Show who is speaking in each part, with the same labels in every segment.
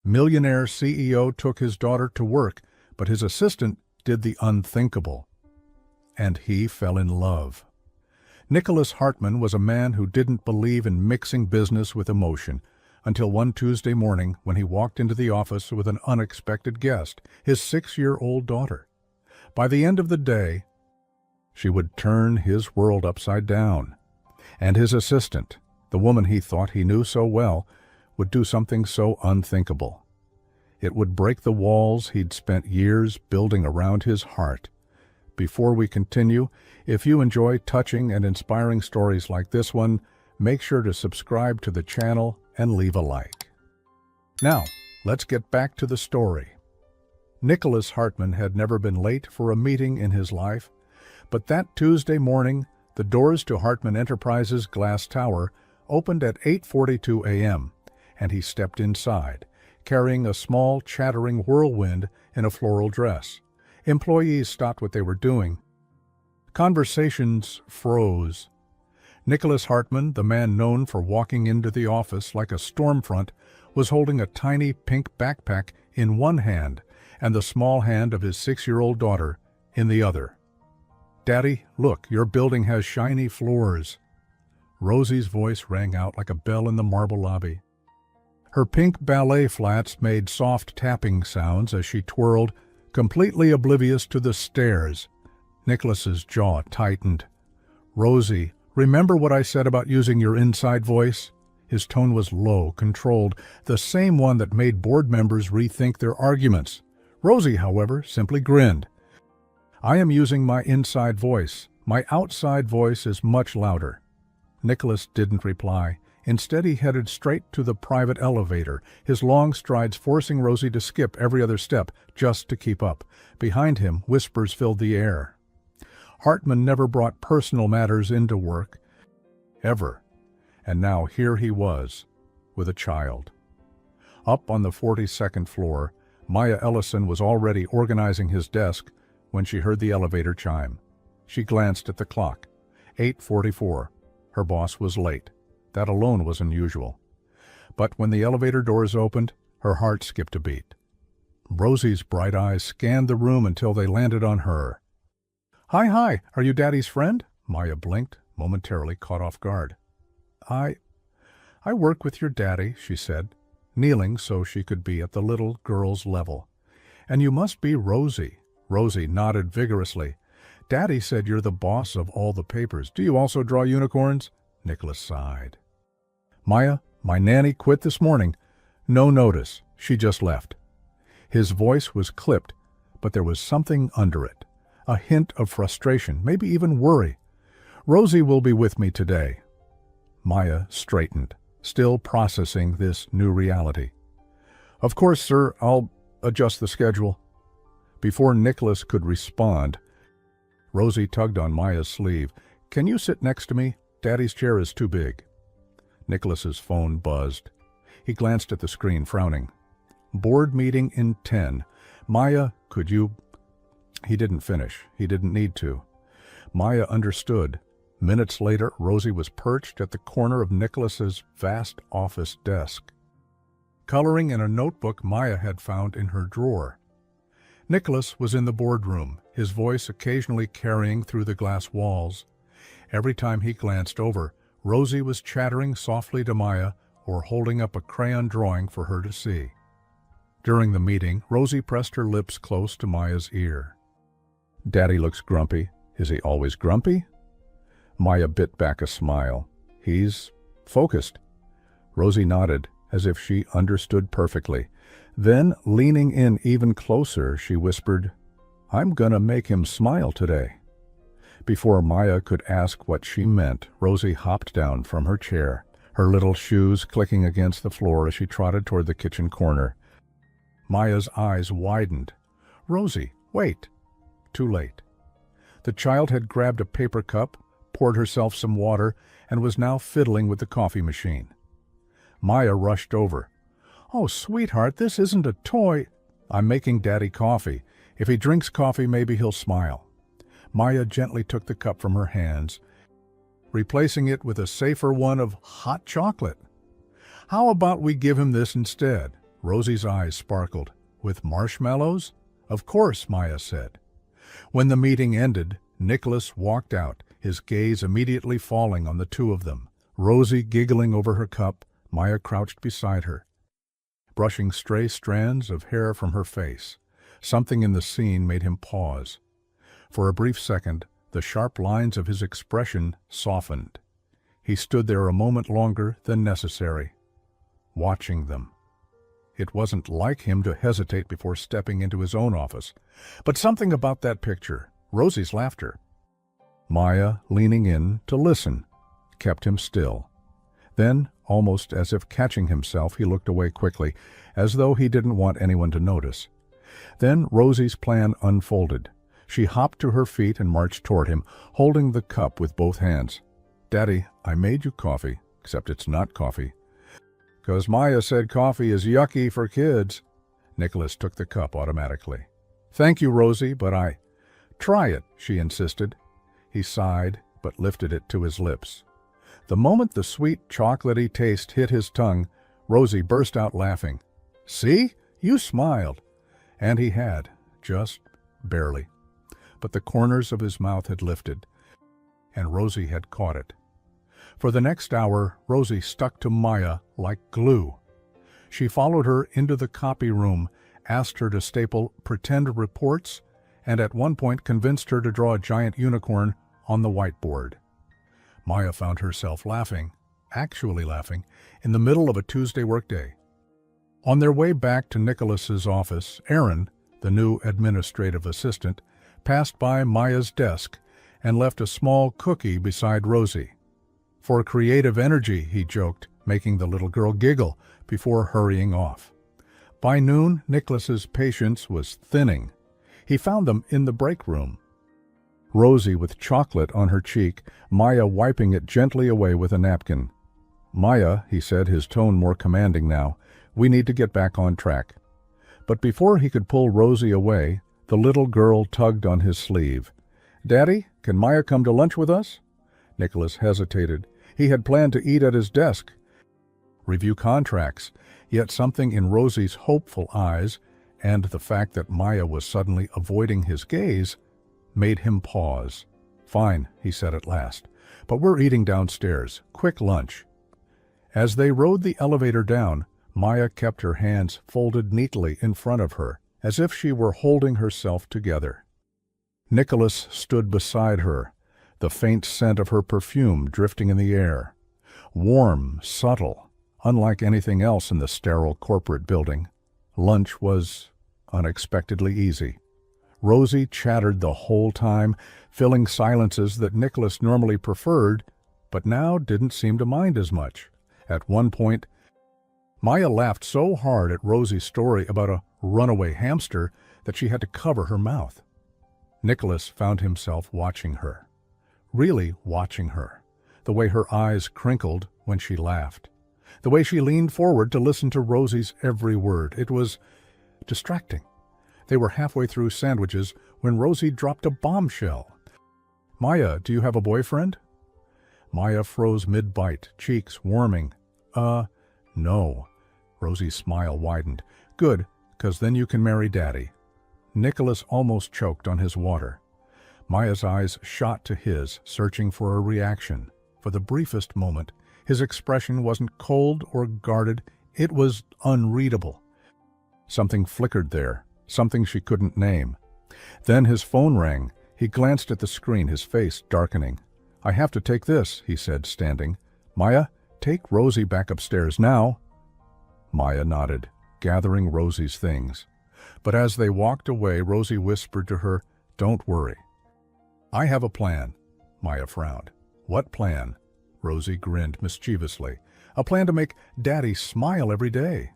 Speaker 1: Millionaire CEO took his daughter to work, but his assistant did the unthinkable. And he fell in love. Nicholas Hartman was a man who didn't believe in mixing business with emotion, until one Tuesday morning when he walked into the office with an unexpected guest, his 6-year-old daughter. By the end of the day, she would turn his world upside down. And his assistant, the woman he thought he knew so well, would do something so unthinkable. It would break the walls he'd spent years building around his heart. Before we continue, if you enjoy touching and inspiring stories like this one, make sure to subscribe to the channel and leave a like. Now, let's get back to the story. Nicholas Hartman had never been late for a meeting in his life, but that Tuesday morning, the doors to Hartman Enterprises' glass tower opened at 8:42 a.m., and he stepped inside, carrying a small, chattering whirlwind in a floral dress. Employees stopped what they were doing. Conversations froze. Nicholas Hartman, the man known for walking into the office like a storm front, was holding a tiny pink backpack in one hand and the small hand of his 6-year-old daughter in the other. "Daddy, look, your building has shiny floors." Rosie's voice rang out like a bell in the marble lobby. Her pink ballet flats made soft tapping sounds as she twirled, completely oblivious to the stairs. Nicholas's jaw tightened. "Rosie, remember what I said about using your inside voice?" His tone was low, controlled, the same one that made board members rethink their arguments. Rosie, however, simply grinned. "I am using my inside voice. My outside voice is much louder." Nicholas didn't reply. Instead, he headed straight to the private elevator, his long strides forcing Rosie to skip every other step just to keep up. Behind him, whispers filled the air. Hartman never brought personal matters into work, ever. And now here he was, with a child. Up on the 42nd floor, Maya Ellison was already organizing his desk when she heard the elevator chime. She glanced at the clock. 8:44. Her boss was late. That alone was unusual. But when the elevator doors opened, her heart skipped a beat. Rosie's bright eyes scanned the room until they landed on her. Hi, are you Daddy's friend?" Maya blinked, momentarily caught off guard. I work with your daddy," she said, kneeling so she could be at the little girl's level. "And you must be Rosie." Rosie nodded vigorously. "Daddy said you're the boss of all the papers. Do you also draw unicorns?" Nicholas sighed. "Maya, my nanny quit this morning. No notice. She just left." His voice was clipped, but there was something under it. A hint of frustration, maybe even worry. "Rosie will be with me today." Maya straightened, still processing this new reality. "Of course, sir. I'll adjust the schedule." Before Nicholas could respond, Rosie tugged on Maya's sleeve. "Can you sit next to me? Daddy's chair is too big." Nicholas's phone buzzed. He glanced at the screen, frowning. "Board meeting in 10. Maya, could you—" He didn't finish. He didn't need to. Maya understood. Minutes later, Rosie was perched at the corner of Nicholas's vast office desk, coloring in a notebook Maya had found in her drawer. Nicholas was in the boardroom, his voice occasionally carrying through the glass walls. Every time he glanced over, Rosie was chattering softly to Maya or holding up a crayon drawing for her to see. During the meeting, Rosie pressed her lips close to Maya's ear. "Daddy looks grumpy. Is he always grumpy?" Maya bit back a smile. "He's focused." Rosie nodded, as if she understood perfectly. Then, leaning in even closer, she whispered, "I'm gonna make him smile today." Before Maya could ask what she meant, Rosie hopped down from her chair, her little shoes clicking against the floor as she trotted toward the kitchen corner. Maya's eyes widened. "Rosie, wait." Too late. The child had grabbed a paper cup, poured herself some water, and was now fiddling with the coffee machine. Maya rushed over. "Oh, sweetheart, this isn't a toy." "I'm making Daddy coffee. If he drinks coffee, maybe he'll smile." Maya gently took the cup from her hands, replacing it with a safer one of hot chocolate. "How about we give him this instead?" Rosie's eyes sparkled. "With marshmallows?" "Of course," Maya said. When the meeting ended, Nicholas walked out, his gaze immediately falling on the two of them. Rosie giggling over her cup, Maya crouched beside her, brushing stray strands of hair from her face. Something in the scene made him pause. For a brief second, the sharp lines of his expression softened. He stood there a moment longer than necessary, watching them. It wasn't like him to hesitate before stepping into his own office. But something about that picture, Rosie's laughter, Maya leaning in to listen, kept him still. Then, almost as if catching himself, he looked away quickly, as though he didn't want anyone to notice. Then Rosie's plan unfolded. She hopped to her feet and marched toward him, holding the cup with both hands. "Daddy, I made you coffee, except it's not coffee. 'Cause Maya said coffee is yucky for kids." Nicholas took the cup automatically. "Thank you, Rosie, but I—" "Try it," she insisted. He sighed, but lifted it to his lips. The moment the sweet, chocolatey taste hit his tongue, Rosie burst out laughing. "See? You smiled." And he had, just barely. But the corners of his mouth had lifted, and Rosie had caught it. For the next hour, Rosie stuck to Maya like glue. She followed her into the copy room, asked her to staple pretend reports, and at one point convinced her to draw a giant unicorn on the whiteboard. Maya found herself laughing, actually laughing, in the middle of a Tuesday workday. On their way back to Nicholas's office, Aaron, the new administrative assistant, passed by Maya's desk and left a small cookie beside Rosie. "For creative energy," he joked, making the little girl giggle before hurrying off. By noon, Nicholas's patience was thinning. He found them in the break room. Rosie with chocolate on her cheek, Maya wiping it gently away with a napkin. "Maya," he said, his tone more commanding now, "we need to get back on track." But before he could pull Rosie away, the little girl tugged on his sleeve. "Daddy, can Maya come to lunch with us?" Nicholas hesitated. He had planned to eat at his desk, review contracts, yet something in Rosie's hopeful eyes, and the fact that Maya was suddenly avoiding his gaze, made him pause. "Fine," he said at last, "but we're eating downstairs. Quick lunch." As they rode the elevator down, Maya kept her hands folded neatly in front of her, as if she were holding herself together. Nicholas stood beside her, the faint scent of her perfume drifting in the air. Warm, subtle, unlike anything else in the sterile corporate building. Lunch was unexpectedly easy. Rosie chattered the whole time, filling silences that Nicholas normally preferred, but now didn't seem to mind as much. At one point, Maya laughed so hard at Rosie's story about a runaway hamster that she had to cover her mouth. Nicholas found himself watching her. Really watching her. The way her eyes crinkled when she laughed. The way she leaned forward to listen to Rosie's every word. It was distracting. They were halfway through sandwiches when Rosie dropped a bombshell. "Maya, do you have a boyfriend?" Maya froze mid-bite, cheeks warming. No." Rosie's smile widened. "Good, 'cause then you can marry Daddy." Nicholas almost choked on his water. Maya's eyes shot to his, searching for a reaction. For the briefest moment, his expression wasn't cold or guarded, it was unreadable. Something flickered there, something she couldn't name. Then his phone rang. He glanced at the screen, his face darkening. "I have to take this," he said, standing. "Maya, take Rosie back upstairs now." Maya nodded, gathering Rosie's things. But as they walked away, Rosie whispered to her, "Don't worry. I have a plan." Maya frowned. "What plan?" Rosie grinned mischievously. "A plan to make Daddy smile every day."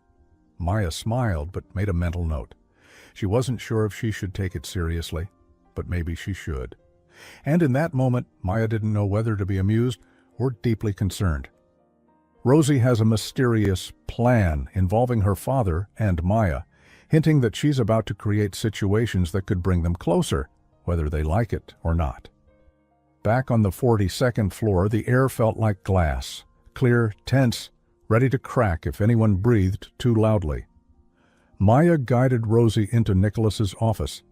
Speaker 1: Maya smiled, but made a mental note. She wasn't sure if she should take it seriously, but maybe she should. And in that moment, Maya didn't know whether to be amused or deeply concerned. Rosie has a mysterious plan involving her father and Maya, hinting that she's about to create situations that could bring them closer, whether they like it or not. Back on the 42nd floor, the air felt like glass, clear, tense, ready to crack if anyone breathed too loudly. Maya guided Rosie into Nicholas's office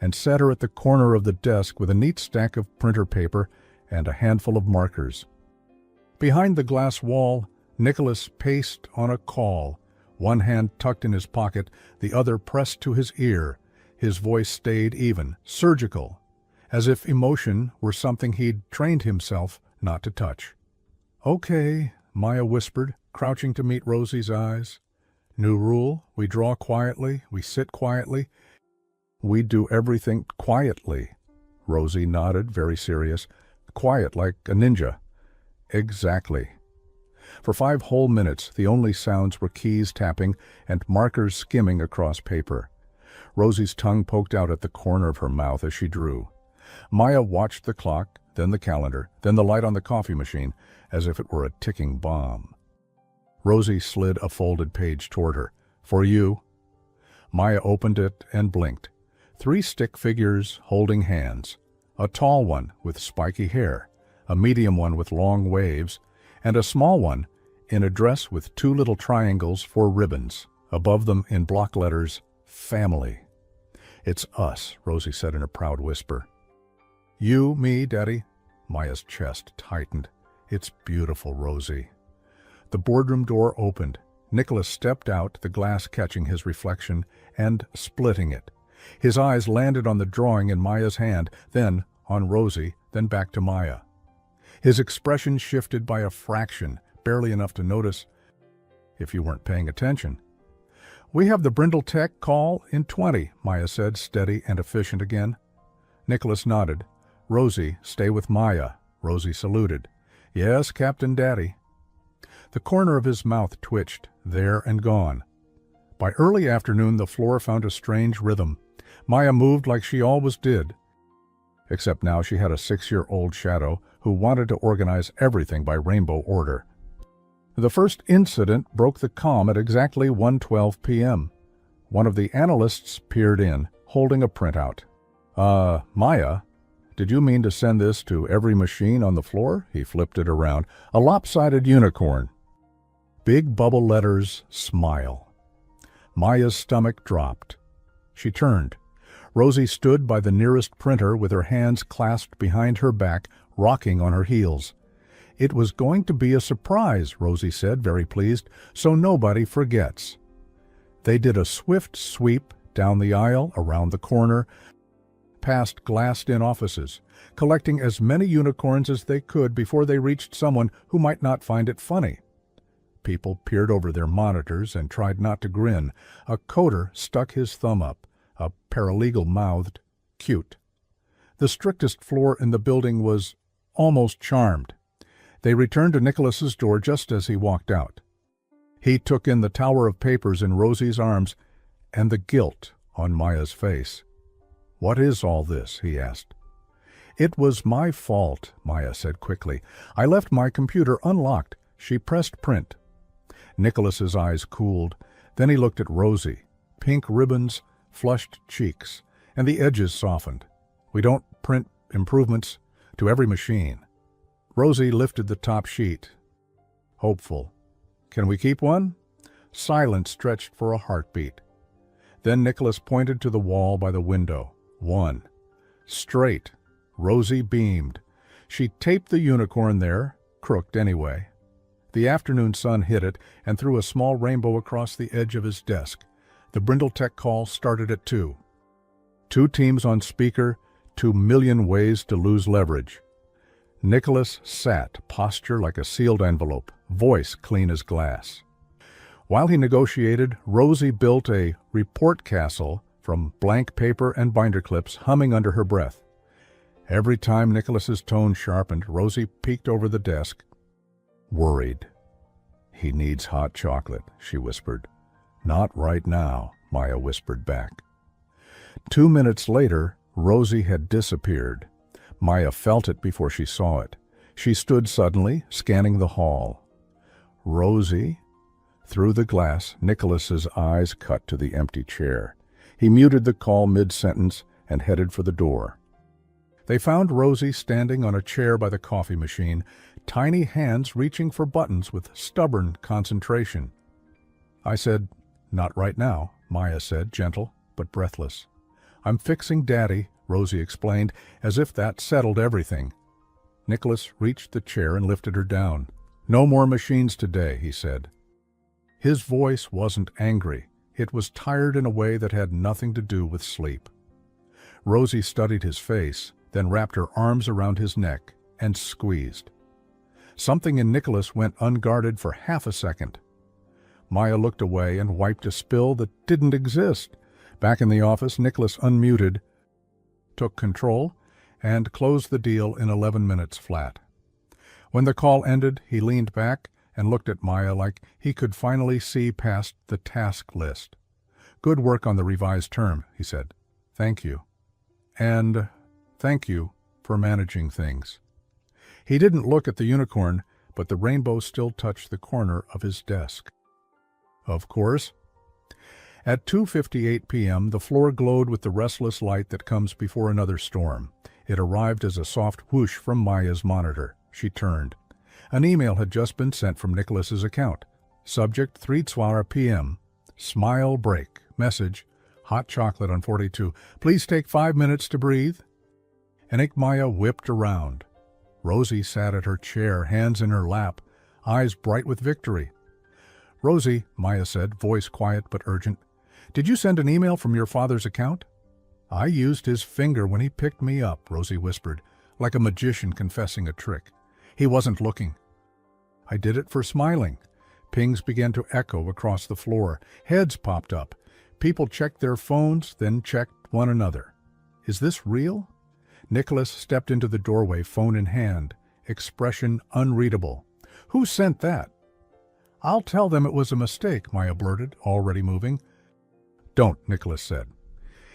Speaker 1: and set her at the corner of the desk with a neat stack of printer paper and a handful of markers. Behind the glass wall, Nicholas paced on a call, one hand tucked in his pocket, the other pressed to his ear. His voice stayed even, surgical, as if emotion were something he'd trained himself not to touch. "Okay," Maya whispered, crouching to meet Rosie's eyes. "New rule, we draw quietly, we sit quietly, we do everything quietly." Rosie nodded, very serious. "Quiet like a ninja." "Exactly." For 5 whole minutes, the only sounds were keys tapping and markers skimming across paper. Rosie's tongue poked out at the corner of her mouth as she drew. Maya watched the clock, then the calendar, then the light on the coffee machine, as if it were a ticking bomb. Rosie slid a folded page toward her. "For you." Maya opened it and blinked. 3 stick figures holding hands. A tall one with spiky hair, a medium one with long waves, and a small one in a dress with 2 little triangles for ribbons. Above them, in block letters, "Family." "It's us," Rosie said in a proud whisper. "You, me, Daddy." Maya's chest tightened. "It's beautiful, Rosie." The boardroom door opened. Nicholas stepped out, the glass catching his reflection and splitting it. His eyes landed on the drawing in Maya's hand, then on Rosie, then back to Maya. His expression shifted by a fraction, barely enough to notice if you weren't paying attention. "We have the Brindle Tech call in 20, Maya said, steady and efficient again. Nicholas nodded. "Rosie, stay with Maya." Rosie saluted. "Yes, Captain Daddy." The corner of his mouth twitched, there and gone. By early afternoon, the floor found a strange rhythm. Maya moved like she always did, except now she had a 6-year-old shadow who wanted to organize everything by rainbow order. The first incident broke the calm at exactly 1:12 p.m. One of the analysts peered in, holding a printout. Maya, did you mean to send this to every machine on the floor?" He flipped it around. "A lopsided unicorn." Big bubble letters, "Smile." Maya's stomach dropped. She turned. Rosie stood by the nearest printer with her hands clasped behind her back, rocking on her heels. "It was going to be a surprise," Rosie said, very pleased, "so nobody forgets." They did a swift sweep down the aisle, around the corner, past glassed-in offices, collecting as many unicorns as they could before they reached someone who might not find it funny. People peered over their monitors and tried not to grin. A coder stuck his thumb up. A paralegal mouthed, "Cute." The strictest floor in the building was almost charmed. They returned to Nicholas's door just as he walked out. He took in the tower of papers in Rosie's arms and the guilt on Maya's face. "What is all this?" he asked. "It was my fault," Maya said quickly. "I left my computer unlocked." She pressed print. Nicholas's eyes cooled. Then he looked at Rosie. Pink ribbons, flushed cheeks, and the edges softened. "We don't print improvements to every machine." Rosie lifted the top sheet. Hopeful. "Can we keep one?" Silence stretched for a heartbeat. Then Nicholas pointed to the wall by the window. "One." Straight. Rosie beamed. She taped the unicorn there, crooked anyway. The afternoon sun hit it and threw a small rainbow across the edge of his desk. The Brindle Tech call started at 2. 2 teams on speaker, 2 million ways to lose leverage. Nicholas sat, posture like a sealed envelope, voice clean as glass. While he negotiated, Rosie built a report castle from blank paper and binder clips, humming under her breath. Every time Nicholas's tone sharpened, Rosie peeked over the desk, worried. "He needs hot chocolate," she whispered. "Not right now," Maya whispered back. 2 minutes later, Rosie had disappeared. Maya felt it before she saw it. She stood suddenly, scanning the hall. "Rosie?" Through the glass, Nicholas's eyes cut to the empty chair. He muted the call mid-sentence and headed for the door. They found Rosie standing on a chair by the coffee machine, tiny hands reaching for buttons with stubborn concentration. I said, "Not right now," Maya said, gentle but breathless. "I'm fixing Daddy," Rosie explained, as if that settled everything. Nicholas reached the chair and lifted her down. "No more machines today," he said. His voice wasn't angry. It was tired in a way that had nothing to do with sleep. Rosie studied his face, then wrapped her arms around his neck and squeezed. Something in Nicholas went unguarded for half a second. Maya looked away and wiped a spill that didn't exist. Back in the office, Nicholas unmuted, took control, and closed the deal in 11 minutes flat. When the call ended, he leaned back and looked at Maya like he could finally see past the task list. "Good work on the revised term," he said. "Thank you. And thank you for managing things." He didn't look at the unicorn, but the rainbow still touched the corner of his desk. "Of course." At 2:58 p.m., the floor glowed with the restless light that comes before another storm. It arrived as a soft whoosh from Maya's monitor. She turned. An email had just been sent from Nicholas's account. Subject 3:12 p.m. Smile break. Message: hot chocolate on 42. Please take 5 minutes to breathe. Maya whipped around. Rosie sat at her chair, hands in her lap, eyes bright with victory. "Rosie," Maya said, voice quiet but urgent, "did you send an email from your father's account?" "I used his finger when he picked me up," Rosie whispered, like a magician confessing a trick. "He wasn't looking." "I did it for smiling." Pings began to echo across the floor. Heads popped up. People checked their phones, then checked one another. "Is this real?" Nicholas stepped into the doorway, phone in hand, expression unreadable. "Who sent that?" "I'll tell them it was a mistake," Maya blurted, already moving. "Don't," Nicholas said.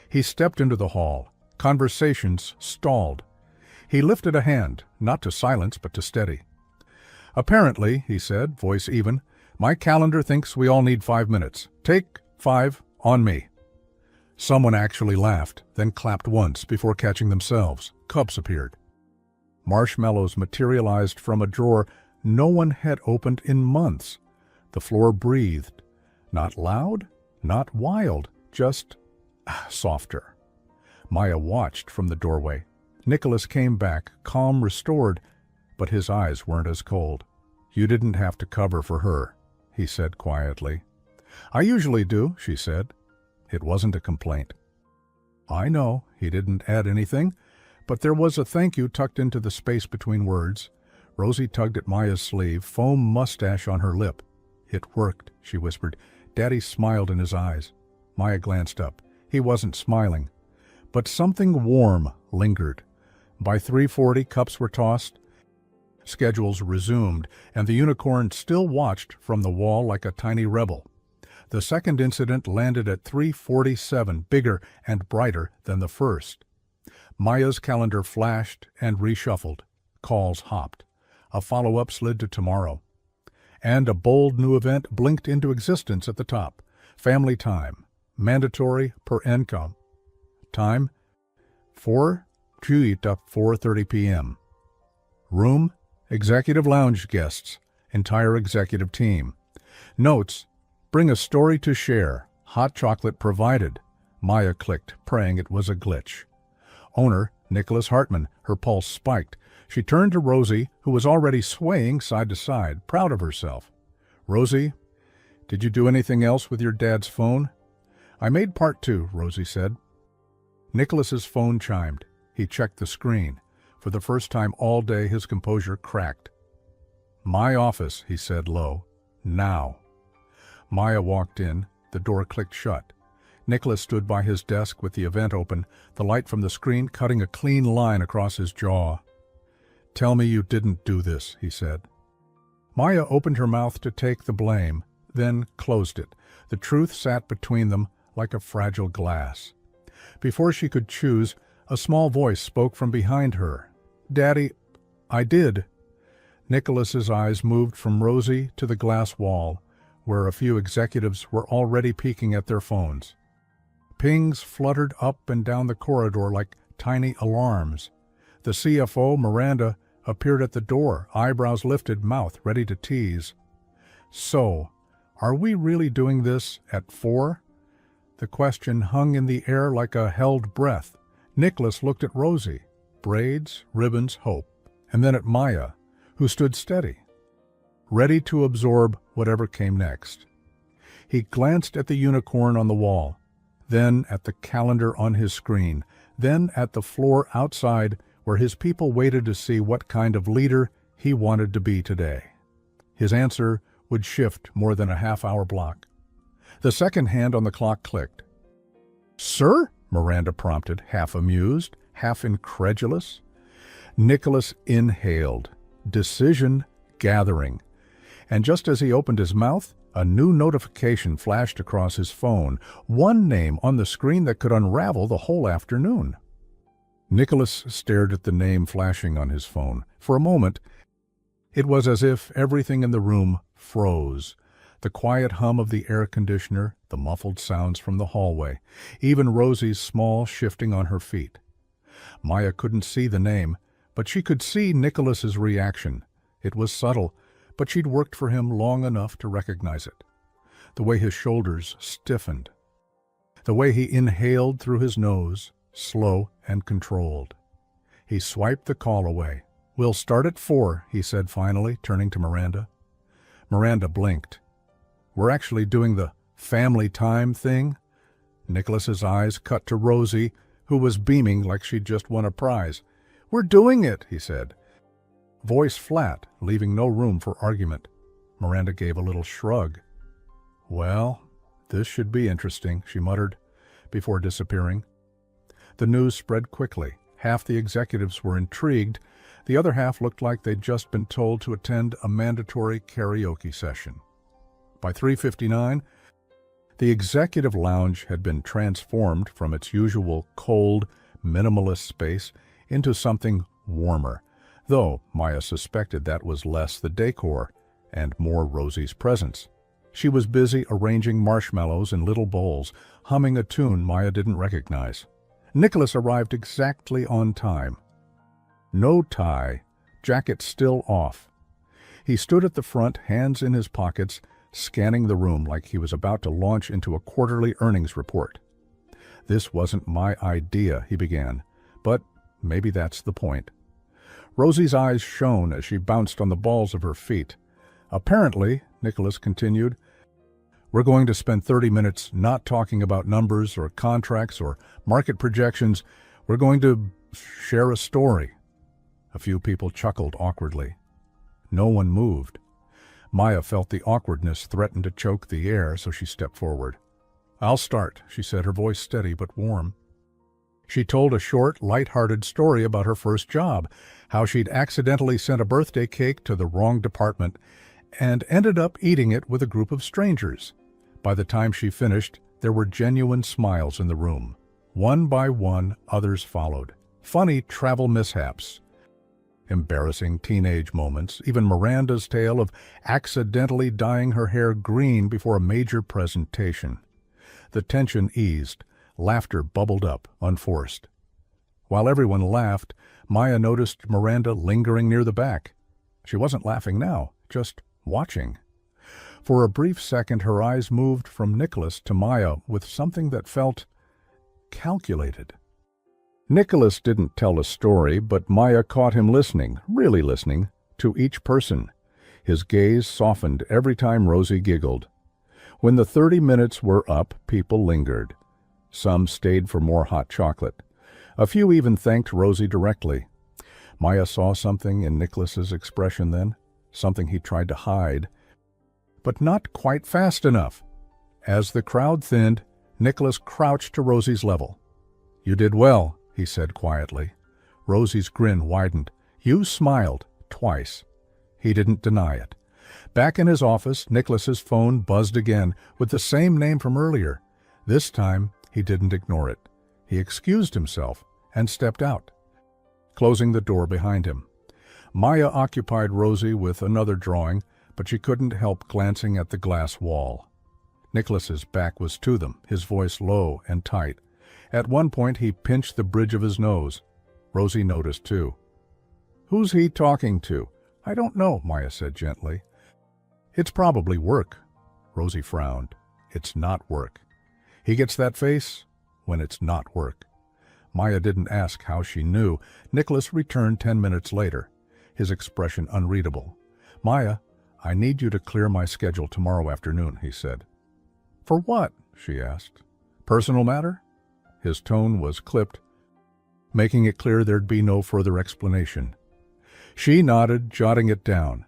Speaker 1: He stepped into the hall. Conversations stalled. He lifted a hand, not to silence but to steady. "Apparently," he said, voice even, "my calendar thinks we all need 5 minutes. Take 5 on me." Someone actually laughed, then clapped once before catching themselves. Cups appeared. Marshmallows materialized from a drawer no one had opened in months. The floor breathed. Not loud, not wild, just softer. Maya watched from the doorway. Nicholas came back, calm restored, but his eyes weren't as cold. "You didn't have to cover for her," he said quietly. "I usually do," she said. It wasn't a complaint. "I know," he didn't add anything, but there was a thank you tucked into the space between words. Rosie tugged at Maya's sleeve, foam mustache on her lip. "It worked," she whispered. Daddy smiled in his eyes. Maya glanced up. He wasn't smiling, but something warm lingered. By 3:40, cups were tossed, schedules resumed, and the unicorn still watched from the wall like a tiny rebel. The second incident landed at 3:47, bigger and brighter than the first. Maya's calendar flashed and reshuffled. Calls hopped. A follow-up slid to tomorrow. And a bold new event blinked into existence at the top. Family time. Mandatory per income. Time 4:30 p.m. Room: executive lounge guests, entire executive team. Notes: bring a story to share. Hot chocolate provided. Maya clicked, praying it was a glitch. Owner: Nicholas Hartman. Her pulse spiked. She turned to Rosie, who was already swaying side to side, proud of herself. "Rosie, did you do anything else with your dad's phone?" "I made part 2, Rosie said. Nicholas's phone chimed. He checked the screen. For the first time all day, his composure cracked. "My office," he said low. "Now." Maya walked in. The door clicked shut. Nicholas stood by his desk with the event open, the light from the screen cutting a clean line across his jaw. "Tell me you didn't do this," he said. Maya opened her mouth to take the blame, then closed it. The truth sat between them like a fragile glass. Before she could choose, a small voice spoke from behind her. "Daddy, I did." Nicholas's eyes moved from Rosie to the glass wall, where a few executives were already peeking at their phones. Pings fluttered up and down the corridor like tiny alarms. The CFO, Miranda, appeared at the door, eyebrows lifted, mouth ready to tease. "So, are we really doing this at 4? The question hung in the air like a held breath. Nicholas looked at Rosie. Braids, ribbons, hope. And then at Maya, who stood steady, ready to absorb whatever came next. He glanced at the unicorn on the wall, then at the calendar on his screen, then at the floor outside where his people waited to see what kind of leader he wanted to be today. His answer would shift more than a half-hour block. The second hand on the clock clicked. "Sir?" Miranda prompted, half amused, half incredulous. Nicholas inhaled. Decision gathering. And just as he opened his mouth, a new notification flashed across his phone, one name on the screen that could unravel the whole afternoon. Nicholas stared at the name flashing on his phone. For a moment, it was as if everything in the room froze. The quiet hum of the air conditioner, the muffled sounds from the hallway, even Rosie's small shifting on her feet. Maya couldn't see the name, but she could see Nicholas's reaction. It was subtle, but she'd worked for him long enough to recognize it. The way his shoulders stiffened. The way he inhaled through his nose, slow and controlled. He swiped the call away. "We'll start at 4, he said finally, turning to Miranda. Miranda blinked. "We're actually doing the family time thing?" Nicholas's eyes cut to Rosie, who was beaming like she'd just won a prize. "We're doing it," he said. Voice flat, leaving no room for argument. Miranda gave a little shrug. "Well, this should be interesting," she muttered, before disappearing. The news spread quickly. Half the executives were intrigued. The other half looked like they'd just been told to attend a mandatory karaoke session. By 3:59, the executive lounge had been transformed from its usual cold, minimalist space into something warmer, though Maya suspected that was less the decor and more Rosie's presence. She was busy arranging marshmallows in little bowls, humming a tune Maya didn't recognize. Nicholas arrived exactly on time. No tie, jacket still off. He stood at the front, hands in his pockets, scanning the room like he was about to launch into a quarterly earnings report. "This wasn't my idea," he began, "but maybe that's the point." Rosie's eyes shone as she bounced on the balls of her feet. "Apparently," Nicholas continued, "we're going to spend 30 minutes not talking about numbers or contracts or market projections. We're going to share a story." A few people chuckled awkwardly. No one moved. Maya felt the awkwardness threaten to choke the air, so she stepped forward. "I'll start," she said, her voice steady but warm. She told a short, light-hearted story about her first job, how she'd accidentally sent a birthday cake to the wrong department and ended up eating it with a group of strangers. By the time she finished, there were genuine smiles in the room. One by one, others followed. Funny travel mishaps. Embarrassing teenage moments, even Miranda's tale of accidentally dyeing her hair green before a major presentation. The tension eased. Laughter bubbled up, unforced. While everyone laughed, Maya noticed Miranda lingering near the back. She wasn't laughing now, just watching. For a brief second, her eyes moved from Nicholas to Maya with something that felt calculated. Nicholas didn't tell a story, but Maya caught him listening, really listening, to each person. His gaze softened every time Rosie giggled. When the 30 minutes were up, people lingered. Some stayed for more hot chocolate. A few even thanked Rosie directly. Maya saw something in Nicholas's expression then, something he tried to hide, but not quite fast enough. As the crowd thinned, Nicholas crouched to Rosie's level. "You did well," he said quietly. Rosie's grin widened. "You smiled, twice." He didn't deny it. Back in his office, Nicholas's phone buzzed again, with the same name from earlier. This time, he didn't ignore it. He excused himself and stepped out, closing the door behind him. Maya occupied Rosie with another drawing, but she couldn't help glancing at the glass wall. Nicholas's back was to them, his voice low and tight. At one point, he pinched the bridge of his nose. Rosie noticed, too. "Who's he talking to?" "I don't know," Maya said gently. "It's probably work." Rosie frowned. "It's not work." He gets that face when it's not work. Maya didn't ask how she knew. Nicholas returned 10 minutes later, his expression unreadable. "Maya, I need you to clear my schedule tomorrow afternoon," he said. "For what?" she asked. "Personal matter?" His tone was clipped, making it clear there'd be no further explanation. She nodded, jotting it down,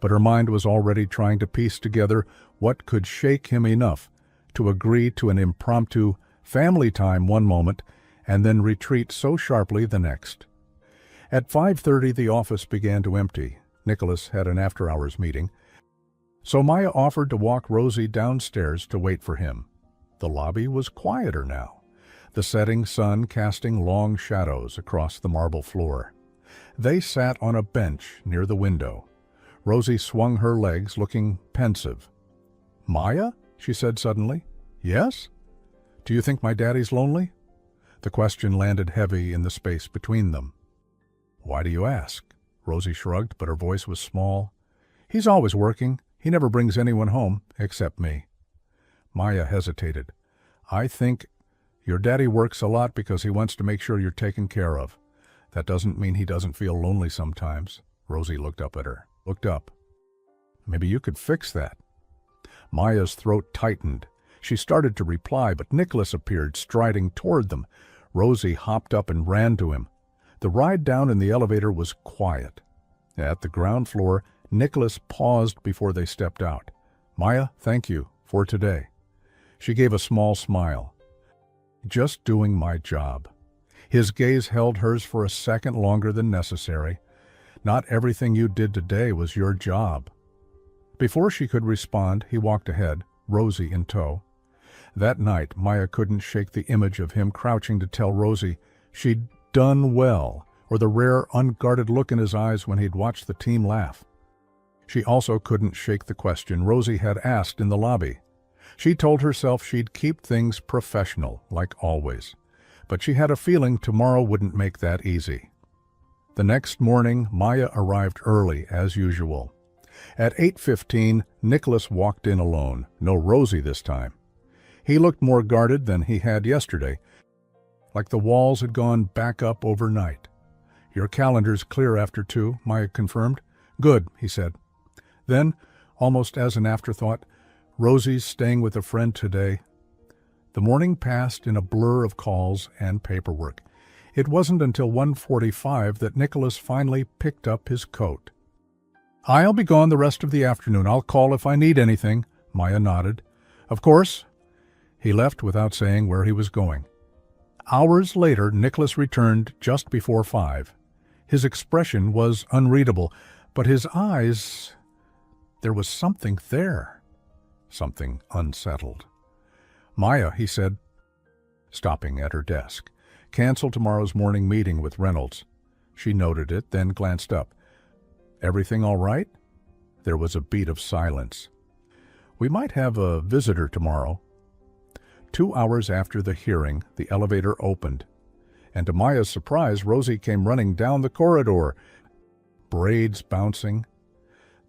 Speaker 1: but her mind was already trying to piece together what could shake him enough to agree to an impromptu family time one moment and then retreat so sharply the next. At 5:30 the office began to empty. Nicholas had an after-hours meeting, so Maya offered to walk Rosie downstairs to wait for him. The lobby was quieter now, the setting sun casting long shadows across the marble floor. They sat on a bench near the window. Rosie swung her legs, looking pensive. "Maya?" she said suddenly. "Yes? Do you think my daddy's lonely?" The question landed heavy in the space between them. "Why do you ask?" Rosie shrugged, but her voice was small. "He's always working. He never brings anyone home, except me." Maya hesitated. "I think your daddy works a lot because he wants to make sure you're taken care of. That doesn't mean he doesn't feel lonely sometimes." Rosie looked up at her. Looked up. "Maybe you could fix that." Maya's throat tightened. She started to reply, but Nicholas appeared, striding toward them. Rosie hopped up and ran to him. The ride down in the elevator was quiet. At the ground floor, Nicholas paused before they stepped out. "Maya, thank you for today." She gave a small smile. "Just doing my job." His gaze held hers for a second longer than necessary. "Not everything you did today was your job." Before she could respond, he walked ahead, Rosie in tow. That night, Maya couldn't shake the image of him crouching to tell Rosie she'd done well, or the rare, unguarded look in his eyes when he'd watched the team laugh. She also couldn't shake the question Rosie had asked in the lobby. She told herself she'd keep things professional, like always. But she had a feeling tomorrow wouldn't make that easy. The next morning, Maya arrived early, as usual. At 8:15, Nicholas walked in alone. No Rosie this time. He looked more guarded than he had yesterday, like the walls had gone back up overnight. "Your calendar's clear after 2, Maya confirmed. "Good," he said. Then, almost as an afterthought, "Rosie's staying with a friend today." The morning passed in a blur of calls and paperwork. It wasn't until 1:45 that Nicholas finally picked up his coat. "I'll be gone the rest of the afternoon. I'll call if I need anything." Maya nodded. "Of course." He left without saying where he was going. Hours later, Nicholas returned just before 5. His expression was unreadable, but his eyes... there was something there. Something unsettled. "Maya," he said, stopping at her desk. "Cancel tomorrow's morning meeting with Reynolds." She noted it, then glanced up. "Everything all right?" There was a beat of silence. "We might have a visitor tomorrow." 2 hours after the hearing, the elevator opened, and to Maya's surprise, Rosie came running down the corridor, braids bouncing.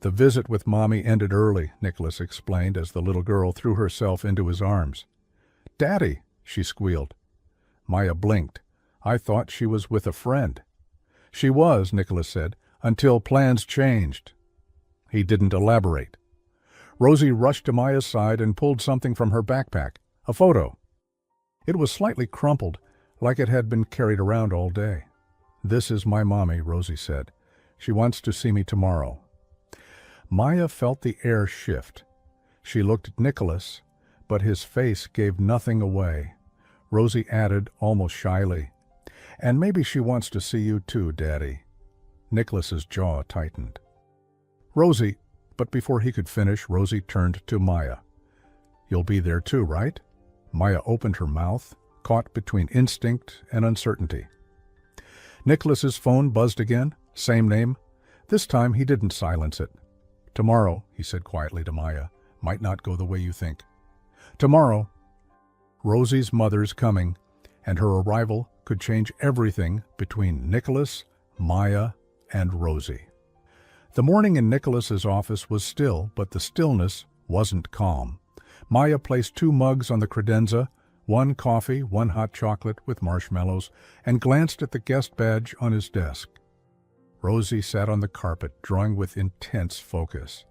Speaker 1: "The visit with Mommy ended early," Nicholas explained as the little girl threw herself into his arms. "Daddy," she squealed. Maya blinked. "I thought she was with a friend." "She was," Nicholas said, "until plans changed." He didn't elaborate. Rosie rushed to Maya's side and pulled something from her backpack. A photo. It was slightly crumpled, like it had been carried around all day. "This is my mommy," Rosie said. "She wants to see me tomorrow." Maya felt the air shift. She looked at Nicholas, but his face gave nothing away. Rosie added, almost shyly, "And maybe she wants to see you too, Daddy." Nicholas's jaw tightened. "Rosie," but before he could finish, Rosie turned to Maya. "You'll be there too, right?" Maya opened her mouth, caught between instinct and uncertainty. Nicholas's phone buzzed again, same name. This time he didn't silence it. "Tomorrow," he said quietly to Maya, "might not go the way you think." Tomorrow. Rosie's mother's coming, and her arrival could change everything between Nicholas, Maya, and Rosie. The morning in Nicholas's office was still, but the stillness wasn't calm. Maya placed 2 mugs on the credenza, one coffee, one hot chocolate with marshmallows, and glanced at the guest badge on his desk. Rosie sat on the carpet, drawing with intense focus.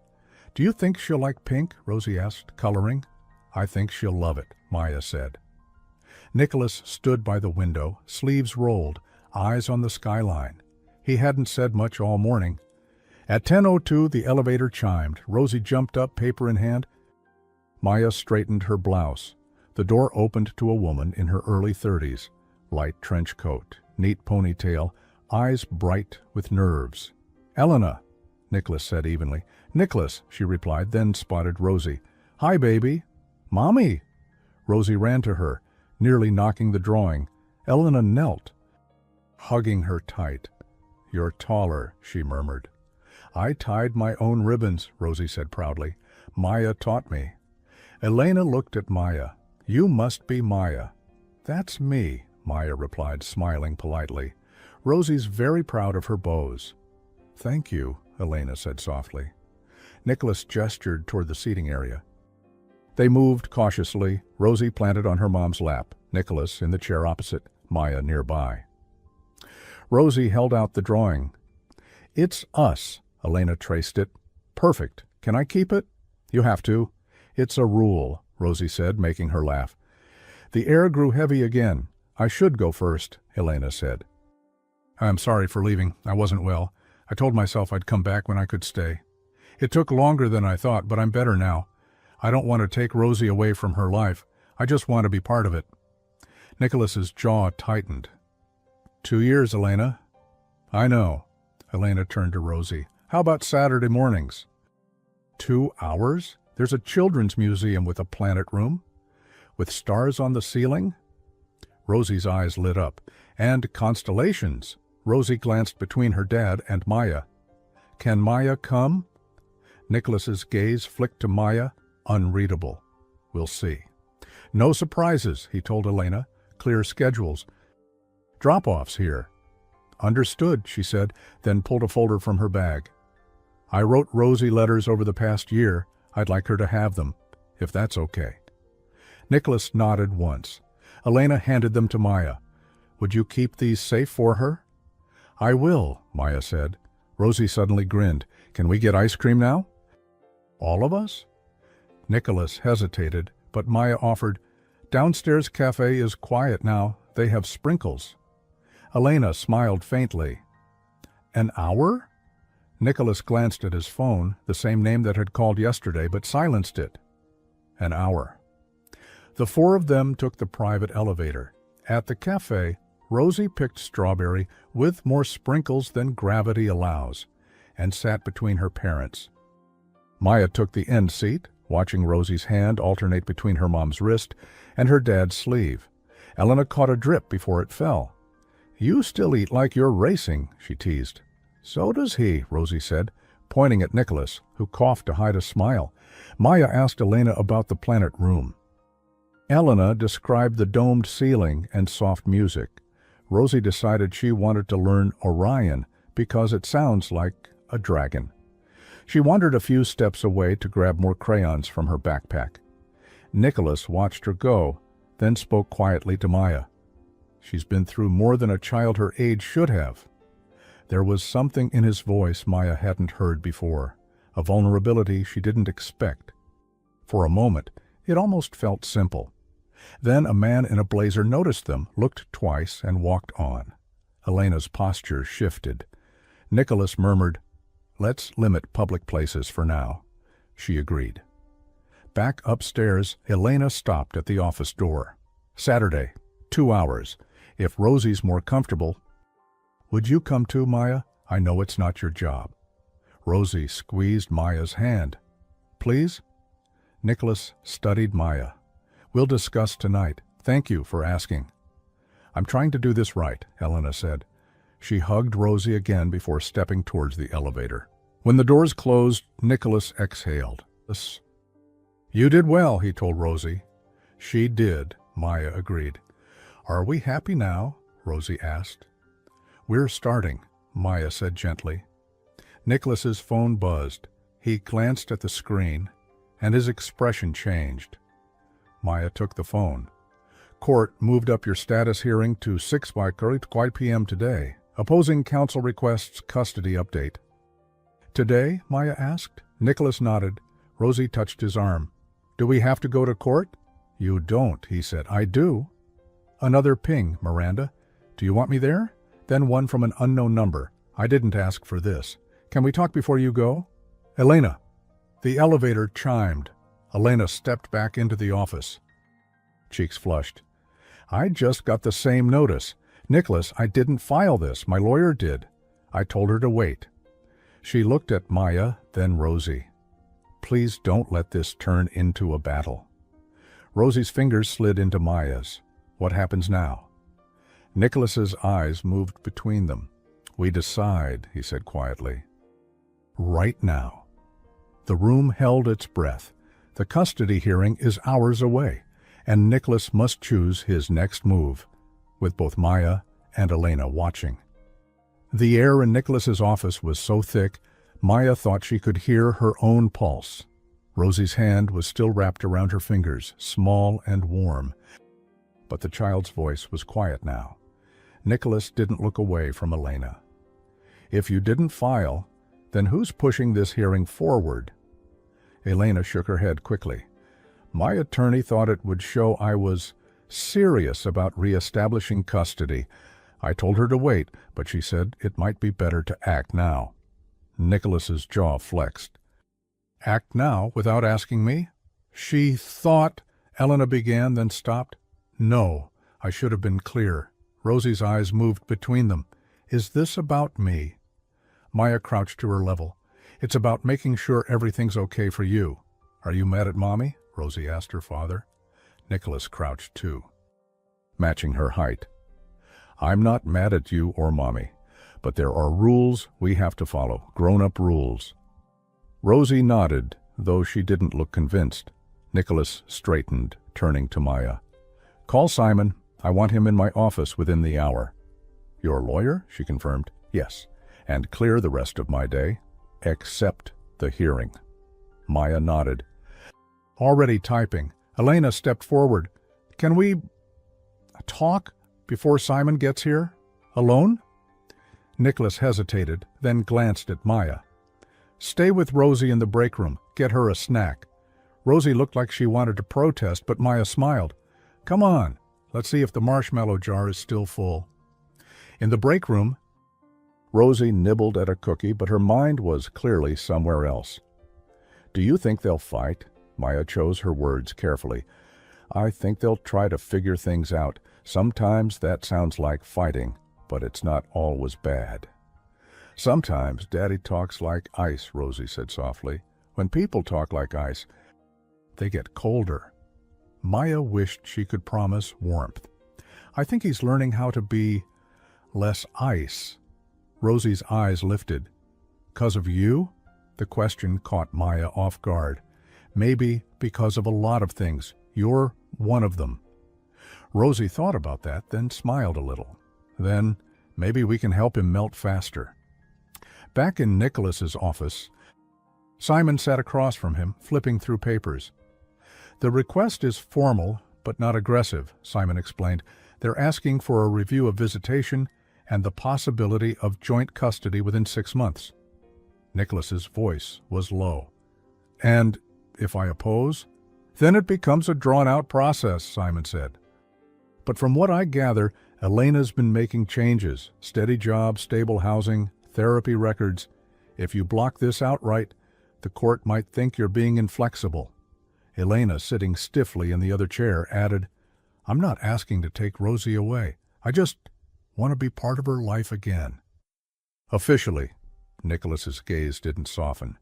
Speaker 1: "Do you think she'll like pink?" Rosie asked, coloring. "I think she'll love it," Maya said. Nicholas stood by the window, sleeves rolled, eyes on the skyline. He hadn't said much all morning. At 10:02, the elevator chimed. Rosie jumped up, paper in hand. Maya straightened her blouse. The door opened to a woman in her early 30s, light trench coat, neat ponytail, eyes bright with nerves. "Elena," Nicholas said evenly. "Nicholas," she replied, then spotted Rosie. "Hi, baby." "Mommy!" Rosie ran to her, nearly knocking the drawing. Elena knelt, hugging her tight. "You're taller," she murmured. "I tied my own ribbons," Rosie said proudly. "Maya taught me." Elena looked at Maya. "You must be Maya." "That's me," Maya replied, smiling politely. "Rosie's very proud of her bows." "Thank you," Elena said softly. Nicholas gestured toward the seating area. They moved cautiously, Rosie planted on her mom's lap, Nicholas in the chair opposite, Maya nearby. Rosie held out the drawing. "It's us," Elena traced it. "Perfect. Can I keep it?" "You have to." "It's a rule," Rosie said, making her laugh. The air grew heavy again. "I should go first," Elena said. "I'm sorry for leaving. I wasn't well. I told myself I'd come back when I could stay. It took longer than I thought, but I'm better now. I don't want to take Rosie away from her life. I just want to be part of it." Nicholas's jaw tightened. 2 years, Elena." "I know." Elena turned to Rosie. "How about Saturday mornings?" 2 hours? There's a children's museum with a planet room. With stars on the ceiling? Rosie's eyes lit up. "And constellations." Rosie glanced between her dad and Maya. "Can Maya come?" Nicholas's gaze flicked to Maya, unreadable. "We'll see." "No surprises," he told Elena. "Clear schedules. Drop-offs here." "Understood," she said, then pulled a folder from her bag. "I wrote Rosie letters over the past year. I'd like her to have them, if that's okay." Nicholas nodded once. Elena handed them to Maya. "Would you keep these safe for her?" "I will," Maya said. Rosie suddenly grinned. "Can we get ice cream now?" "All of us?" Nicholas hesitated, but Maya offered, "Downstairs cafe is quiet now. They have sprinkles." Elena smiled faintly. "An hour?" Nicholas glanced at his phone, the same name that had called yesterday, but silenced it. An hour. The four of them took the private elevator. At the cafe, Rosie picked strawberry with more sprinkles than gravity allows, and sat between her parents. Maya took the end seat, watching Rosie's hand alternate between her mom's wrist and her dad's sleeve. Elena caught a drip before it fell. "You still eat like you're racing," she teased. "So does he," Rosie said, pointing at Nicholas, who coughed to hide a smile. Maya asked Elena about the planet room. Elena described the domed ceiling and soft music. Rosie decided she wanted to learn Orion because it sounds like a dragon. She wandered a few steps away to grab more crayons from her backpack. Nicholas watched her go, then spoke quietly to Maya. "She's been through more than a child her age should have." There was something in his voice Maya hadn't heard before, a vulnerability she didn't expect. For a moment, it almost felt simple. Then a man in a blazer noticed them, looked twice, and walked on. Elena's posture shifted. Nicholas murmured, "Let's limit public places for now." She agreed. Back upstairs, Elena stopped at the office door. "Saturday, 2 hours. If Rosie's more comfortable." "Would you come too, Maya? I know it's not your job." Rosie squeezed Maya's hand. "Please?" Nicholas studied Maya. "We'll discuss tonight. Thank you for asking." "I'm trying to do this right," Elena said. She hugged Rosie again before stepping towards the elevator. When the doors closed, Nicholas exhaled. "You did well," he told Rosie. "She did," Maya agreed. "Are we happy now?" Rosie asked. "We're starting," Maya said gently. Nicholas's phone buzzed. He glanced at the screen, and his expression changed. Maya took the phone. Court moved up your status hearing to 6 p.m. today. Opposing counsel requests custody update. Today? Maya asked. Nicholas nodded. Rosie touched his arm. Do we have to go to court? You don't, he said. I do. Another ping, Miranda. Do you want me there? Then one from an unknown number. I didn't ask for this. Can we talk before you go? Elena. The elevator chimed. Elena stepped back into the office. Cheeks flushed. I just got the same notice. Nicholas, I didn't file this. My lawyer did. I told her to wait. She looked at Maya, then Rosie. Please don't let this turn into a battle. Rosie's fingers slid into Maya's. What happens now? Nicholas's eyes moved between them. We decide, he said quietly. Right now. The room held its breath. The custody hearing is hours away, and Nicholas must choose his next move, with both Maya and Elena watching. The air in Nicholas's office was so thick, Maya thought she could hear her own pulse. Rosie's hand was still wrapped around her fingers, small and warm. But the child's voice was quiet now. Nicholas didn't look away from Elena. If you didn't file, then who's pushing this hearing forward? Elena shook her head quickly. My attorney thought it would show I was serious about reestablishing custody. I told her to wait, but she said it might be better to act now. Nicholas's jaw flexed. Act now without asking me? She thought, Elena began, then stopped. No, I should have been clear. Rosie's eyes moved between them. Is this about me? Maya crouched to her level. It's about making sure everything's okay for you. Are you mad at Mommy? Rosie asked her father. Nicholas crouched too, matching her height. I'm not mad at you or Mommy, but there are rules we have to follow, grown-up rules. Rosie nodded, though she didn't look convinced. Nicholas straightened, turning to Maya. Call Simon. I want him in my office within the hour. Your lawyer? She confirmed. Yes, and clear the rest of my day, except the hearing. Maya nodded. Already typing. Elena stepped forward. Can we talk before Simon gets here? Alone? Nicholas hesitated, then glanced at Maya. Stay with Rosie in the break room. Get her a snack. Rosie looked like she wanted to protest, but Maya smiled. Come on. Let's see if the marshmallow jar is still full. In the break room, Rosie nibbled at a cookie, but her mind was clearly somewhere else. Do you think they'll fight? Maya chose her words carefully. I think they'll try to figure things out. Sometimes that sounds like fighting, but it's not always bad. Sometimes Daddy talks like ice, Rosie said softly. When people talk like ice, they get colder. Maya wished she could promise warmth. I think he's learning how to be less ice. Rosie's eyes lifted. 'Cause of you? The question caught Maya off guard. Maybe because of a lot of things. You're one of them. Rosie thought about that, then smiled a little. Then, maybe we can help him melt faster. Back in Nicholas's office, Simon sat across from him, flipping through papers. The request is formal, but not aggressive, Simon explained. They're asking for a review of visitation and the possibility of joint custody within 6 months. Nicholas's voice was low. And if I oppose? Then it becomes a drawn-out process, Simon said. But from what I gather, Elena's been making changes. Steady job, stable housing, therapy records. If you block this outright, the court might think you're being inflexible. Elena, sitting stiffly in the other chair, added, I'm not asking to take Rosie away. I just want to be part of her life again. Officially, Nicholas's gaze didn't soften.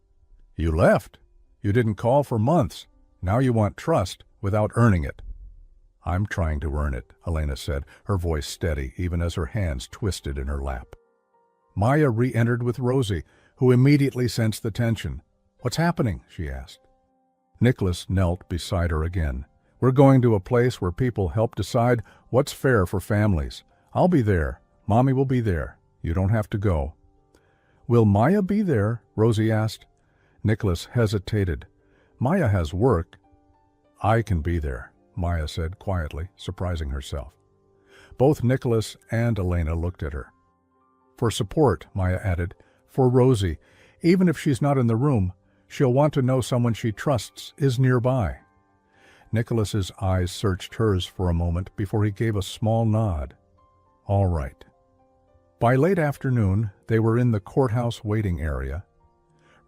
Speaker 1: You left. You didn't call for months. Now you want trust without earning it. I'm trying to earn it, Elena said, her voice steady, even as her hands twisted in her lap. Maya re-entered with Rosie, who immediately sensed the tension. What's happening? She asked. Nicholas knelt beside her again. We're going to a place where people help decide what's fair for families. I'll be there. Mommy will be there. You don't have to go. Will Maya be there? Rosie asked. Nicholas hesitated. Maya has work. I can be there. Maya said quietly, surprising herself. Both Nicholas and Elena looked at her. For support, Maya added, for Rosie. Even if she's not in the room, she'll want to know someone she trusts is nearby. Nicholas's eyes searched hers for a moment before he gave a small nod. All right. By late afternoon, they were in the courthouse waiting area.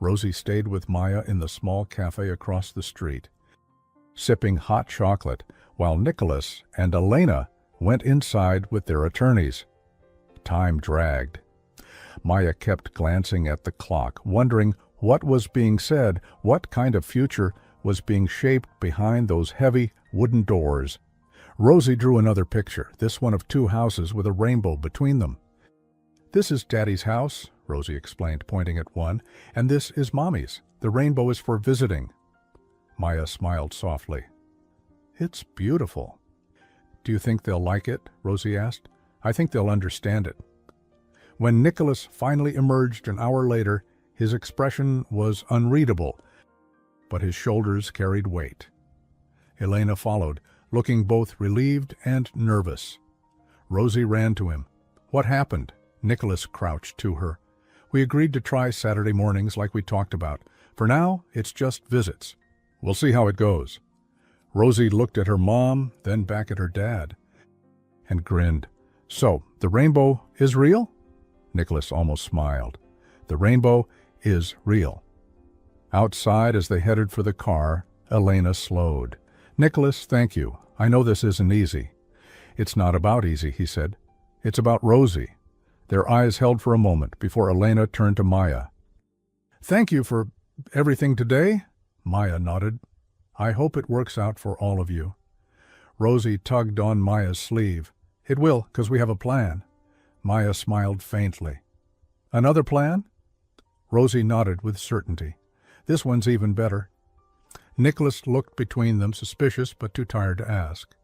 Speaker 1: Rosie stayed with Maya in the small cafe across the street, sipping hot chocolate, while Nicholas and Elena went inside with their attorneys. Time dragged. Maya kept glancing at the clock, wondering what was being said, what kind of future was being shaped behind those heavy wooden doors. Rosie drew another picture, this one of two houses with a rainbow between them. This is Daddy's house, Rosie explained, pointing at one, and this is Mommy's. The rainbow is for visiting. Maya smiled softly. It's beautiful. Do you think they'll like it? Rosie asked. I think they'll understand it. When Nicholas finally emerged an hour later, his expression was unreadable, but his shoulders carried weight. Elena followed, looking both relieved and nervous. Rosie ran to him. What happened? Nicholas crouched to her. We agreed to try Saturday mornings like we talked about. For now, it's just visits. We'll see how it goes. Rosie looked at her mom, then back at her dad, and grinned. So, the rainbow is real? Nicholas almost smiled. The rainbow is real. Outside, as they headed for the car, Elena slowed. Nicholas, thank you. I know this isn't easy. It's not about easy, he said. It's about Rosie. Their eyes held for a moment before Elena turned to Maya. Thank you for everything today? Maya nodded. I hope it works out for all of you. Rosie tugged on Maya's sleeve. It will, 'cause we have a plan. Maya smiled faintly. Another plan? Rosie nodded with certainty. This one's even better. Nicholas looked between them, suspicious but too tired to ask.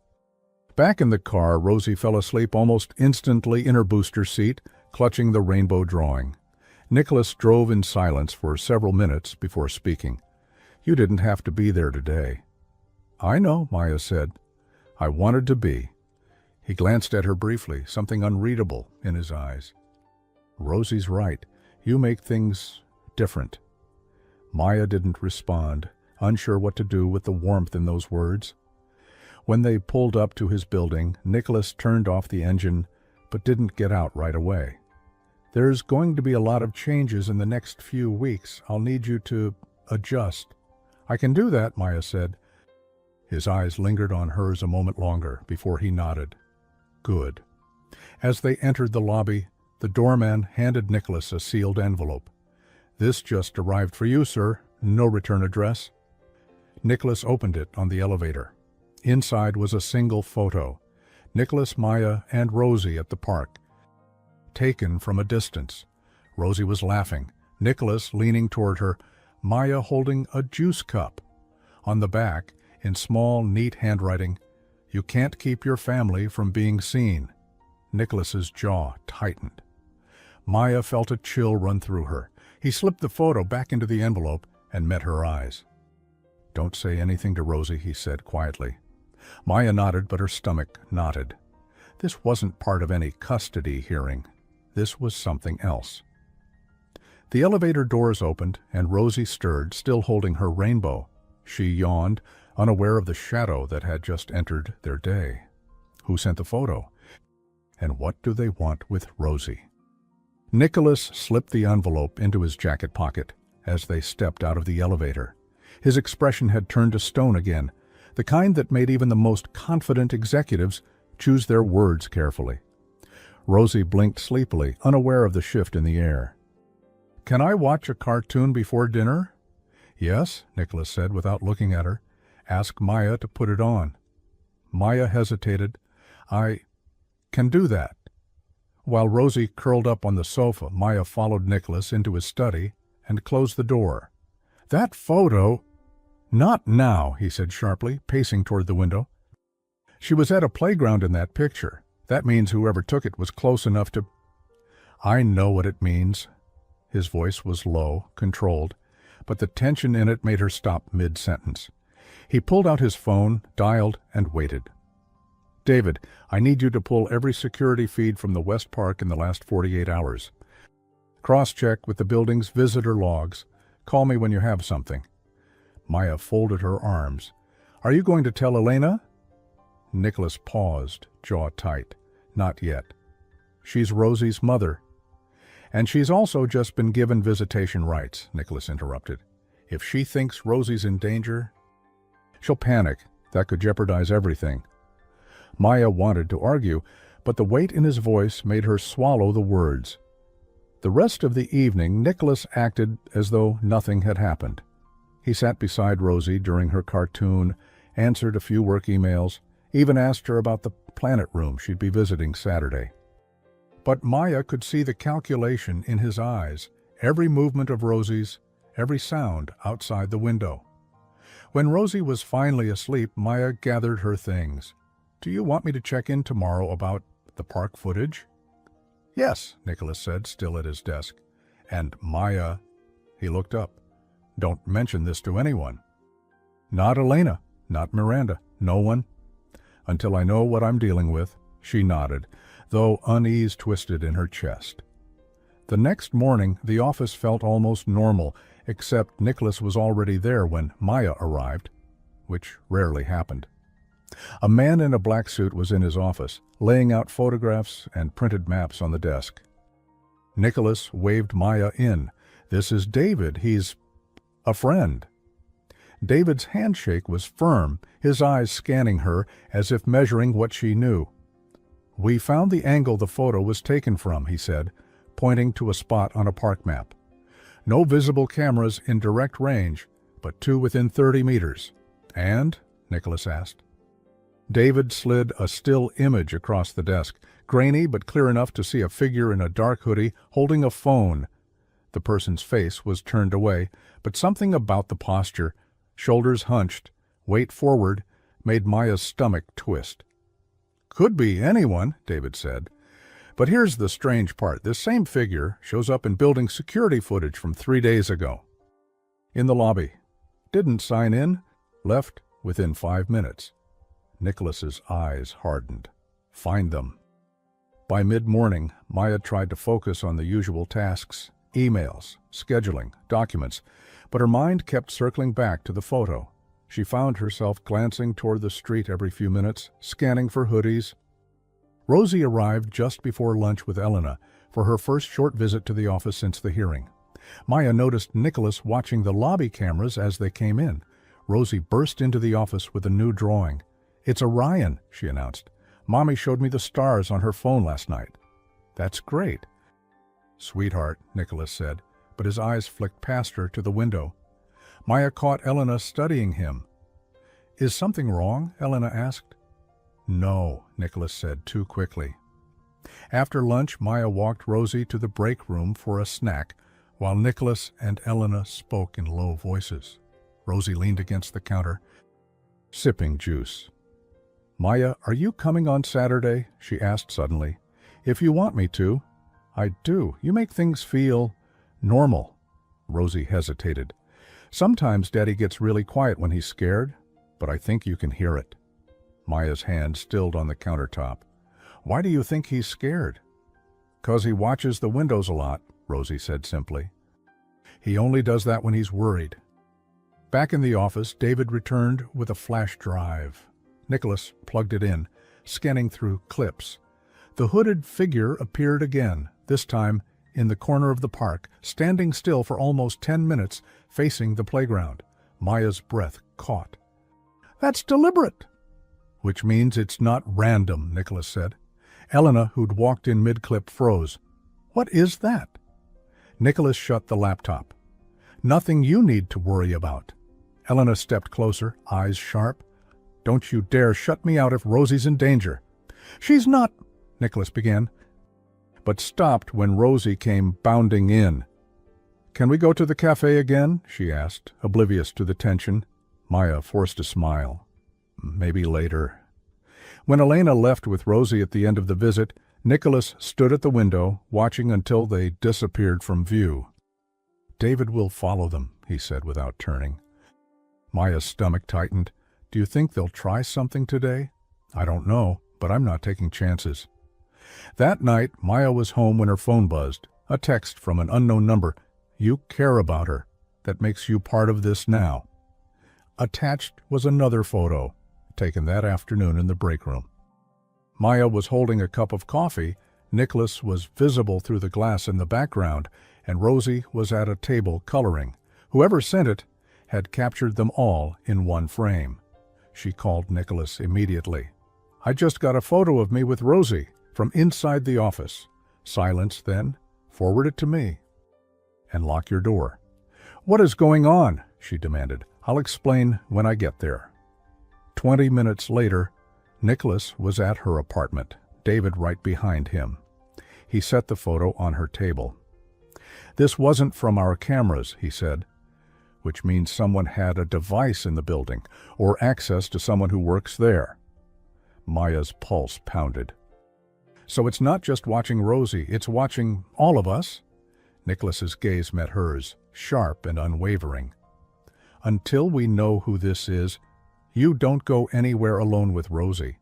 Speaker 1: Back in the car, Rosie fell asleep almost instantly in her booster seat, clutching the rainbow drawing. Nicholas drove in silence for several minutes before speaking. You didn't have to be there today. I know, Maya said. I wanted to be. He glanced at her briefly, something unreadable in his eyes. Rosie's right. You make things different. Maya didn't respond, unsure what to do with the warmth in those words. When they pulled up to his building, Nicholas turned off the engine, but didn't get out right away. There's going to be a lot of changes in the next few weeks. I'll need you to adjust. I can do that, Maya said. His eyes lingered on hers a moment longer before he nodded. Good. As they entered the lobby, the doorman handed Nicholas a sealed envelope. This just arrived for you, sir. No return address. Nicholas opened it on the elevator. Inside was a single photo. Nicholas, Maya, and Rosie at the park, taken from a distance. Rosie was laughing, Nicholas leaning toward her, Maya holding a juice cup. On the back, in small, neat handwriting, "You can't keep your family from being seen." Nicholas's jaw tightened. Maya felt a chill run through her. He slipped the photo back into the envelope and met her eyes. "Don't say anything to Rosie," he said quietly. Maya nodded, but her stomach knotted. This wasn't part of any custody hearing. This was something else. The elevator doors opened, and Rosie stirred, still holding her rainbow. She yawned, unaware of the shadow that had just entered their day. Who sent the photo? And what do they want with Rosie? Nicholas slipped the envelope into his jacket pocket as they stepped out of the elevator. His expression had turned to stone again, the kind that made even the most confident executives choose their words carefully. Rosie blinked sleepily, unaware of the shift in the air. "Can I watch a cartoon before dinner?" "Yes," Nicholas said without looking at her. "Ask Maya to put it on." Maya hesitated. "I can do that." While Rosie curled up on the sofa, Maya followed Nicholas into his study and closed the door. "That photo—" "Not now," he said sharply, pacing toward the window. "She was at a playground in that picture. That means whoever took it was close enough to—" "I know what it means." His voice was low, controlled, but the tension in it made her stop mid-sentence. He pulled out his phone, dialed, and waited. "David, I need you to pull every security feed from the West Park in the last 48 hours. Cross-check with the building's visitor logs. Call me when you have something." Maya folded her arms. "Are you going to tell Elena?" Nicholas paused, jaw tight. "Not yet. She's Rosie's mother." "And she's also just been given visitation rights," Nicholas interrupted. "If she thinks Rosie's in danger, she'll panic. That could jeopardize everything." Maya wanted to argue, but the weight in his voice made her swallow the words. The rest of the evening, Nicholas acted as though nothing had happened. He sat beside Rosie during her cartoon, answered a few work emails, even asked her about the planet room she'd be visiting Saturday. But Maya could see the calculation in his eyes, every movement of Rosie's, every sound outside the window. When Rosie was finally asleep, Maya gathered her things. "Do you want me to check in tomorrow about the park footage?" "Yes," Nicholas said, still at his desk. "And Maya," he looked up, "don't mention this to anyone." "Not Elena, not Miranda, no one. Until I know what I'm dealing with." She nodded, though unease twisted in her chest. The next morning, the office felt almost normal, except Nicholas was already there when Maya arrived, which rarely happened. A man in a black suit was in his office, laying out photographs and printed maps on the desk. Nicholas waved Maya in. "This is David. He's a friend." David's handshake was firm, his eyes scanning her as if measuring what she knew. "We found the angle the photo was taken from," he said, pointing to a spot on a park map. "No visible cameras in direct range, but 2 within 30 meters. "And?" Nicholas asked. David slid a still image across the desk, grainy but clear enough to see a figure in a dark hoodie holding a phone. The person's face was turned away, but something about the posture, shoulders hunched, weight forward, made Maya's stomach twist. "Could be anyone," David said. "But here's the strange part. This same figure shows up in building security footage from 3 days ago. In the lobby. Didn't sign in. Left within 5 minutes. Nicholas's eyes hardened. "Find them." By mid-morning, Maya tried to focus on the usual tasks, emails, scheduling, documents, but her mind kept circling back to the photo. She found herself glancing toward the street every few minutes, scanning for hoodies. Rosie arrived just before lunch with Elena for her first short visit to the office since the hearing. Maya noticed Nicholas watching the lobby cameras as they came in. Rosie burst into the office with a new drawing. "It's Orion," she announced. "Mommy showed me the stars on her phone last night." "That's great." "Sweetheart," Nicholas said, but his eyes flicked past her to the window. Maya caught Elena studying him. "Is something wrong?" Elena asked. "No," Nicholas said too quickly. After lunch, Maya walked Rosie to the break room for a snack, while Nicholas and Elena spoke in low voices. Rosie leaned against the counter, sipping juice. "Maya, are you coming on Saturday?" she asked suddenly. "If you want me to." "I do. You make things feel normal." Rosie hesitated. "Sometimes Daddy gets really quiet when he's scared, but I think you can hear it." Maya's hand stilled on the countertop. "Why do you think he's scared?" "'Cause he watches the windows a lot," Rosie said simply. "He only does that when he's worried." Back in the office, David returned with a flash drive. Nicholas plugged it in, scanning through clips. The hooded figure appeared again, this time in the corner of the park, standing still for almost 10 minutes, facing the playground. Maya's breath caught. "That's deliberate." "Which means it's not random," Nicholas said. Elena, who'd walked in mid-clip, froze. "What is that?" Nicholas shut the laptop. "Nothing you need to worry about." Elena stepped closer, eyes sharp. "Don't you dare shut me out if Rosie's in danger." "She's not," Nicholas began, but stopped when Rosie came bounding in. "Can we go to the cafe again?" she asked, oblivious to the tension. Maya forced a smile. "Maybe later." When Elena left with Rosie at the end of the visit, Nicholas stood at the window, watching until they disappeared from view. "David will follow them," he said without turning. Maya's stomach tightened. Do you think they'll try something today? I don't know, but I'm not taking chances. That night, Maya was home when her phone buzzed. A text from an unknown number. You care about her. That makes you part of this now. Attached was another photo, taken that afternoon in the break room. Maya was holding a cup of coffee, Nicholas was visible through the glass in the background, and Rosie was at a table coloring. Whoever sent it had captured them all in one frame. She called Nicholas immediately. I just got a photo of me with Rosie from inside the office. Silence, then. Forward it to me. And lock your door. What is going on? She demanded. I'll explain when I get there. 20 minutes later, Nicholas was at her apartment, David right behind him. He set the photo on her table. This wasn't from our cameras, he said, which means someone had a device in the building or access to someone who works there. Maya's pulse pounded. So it's not just watching Rosie, it's watching all of us? Nicholas's gaze met hers, sharp and unwavering. Until we know who this is, you don't go anywhere alone with Rosie.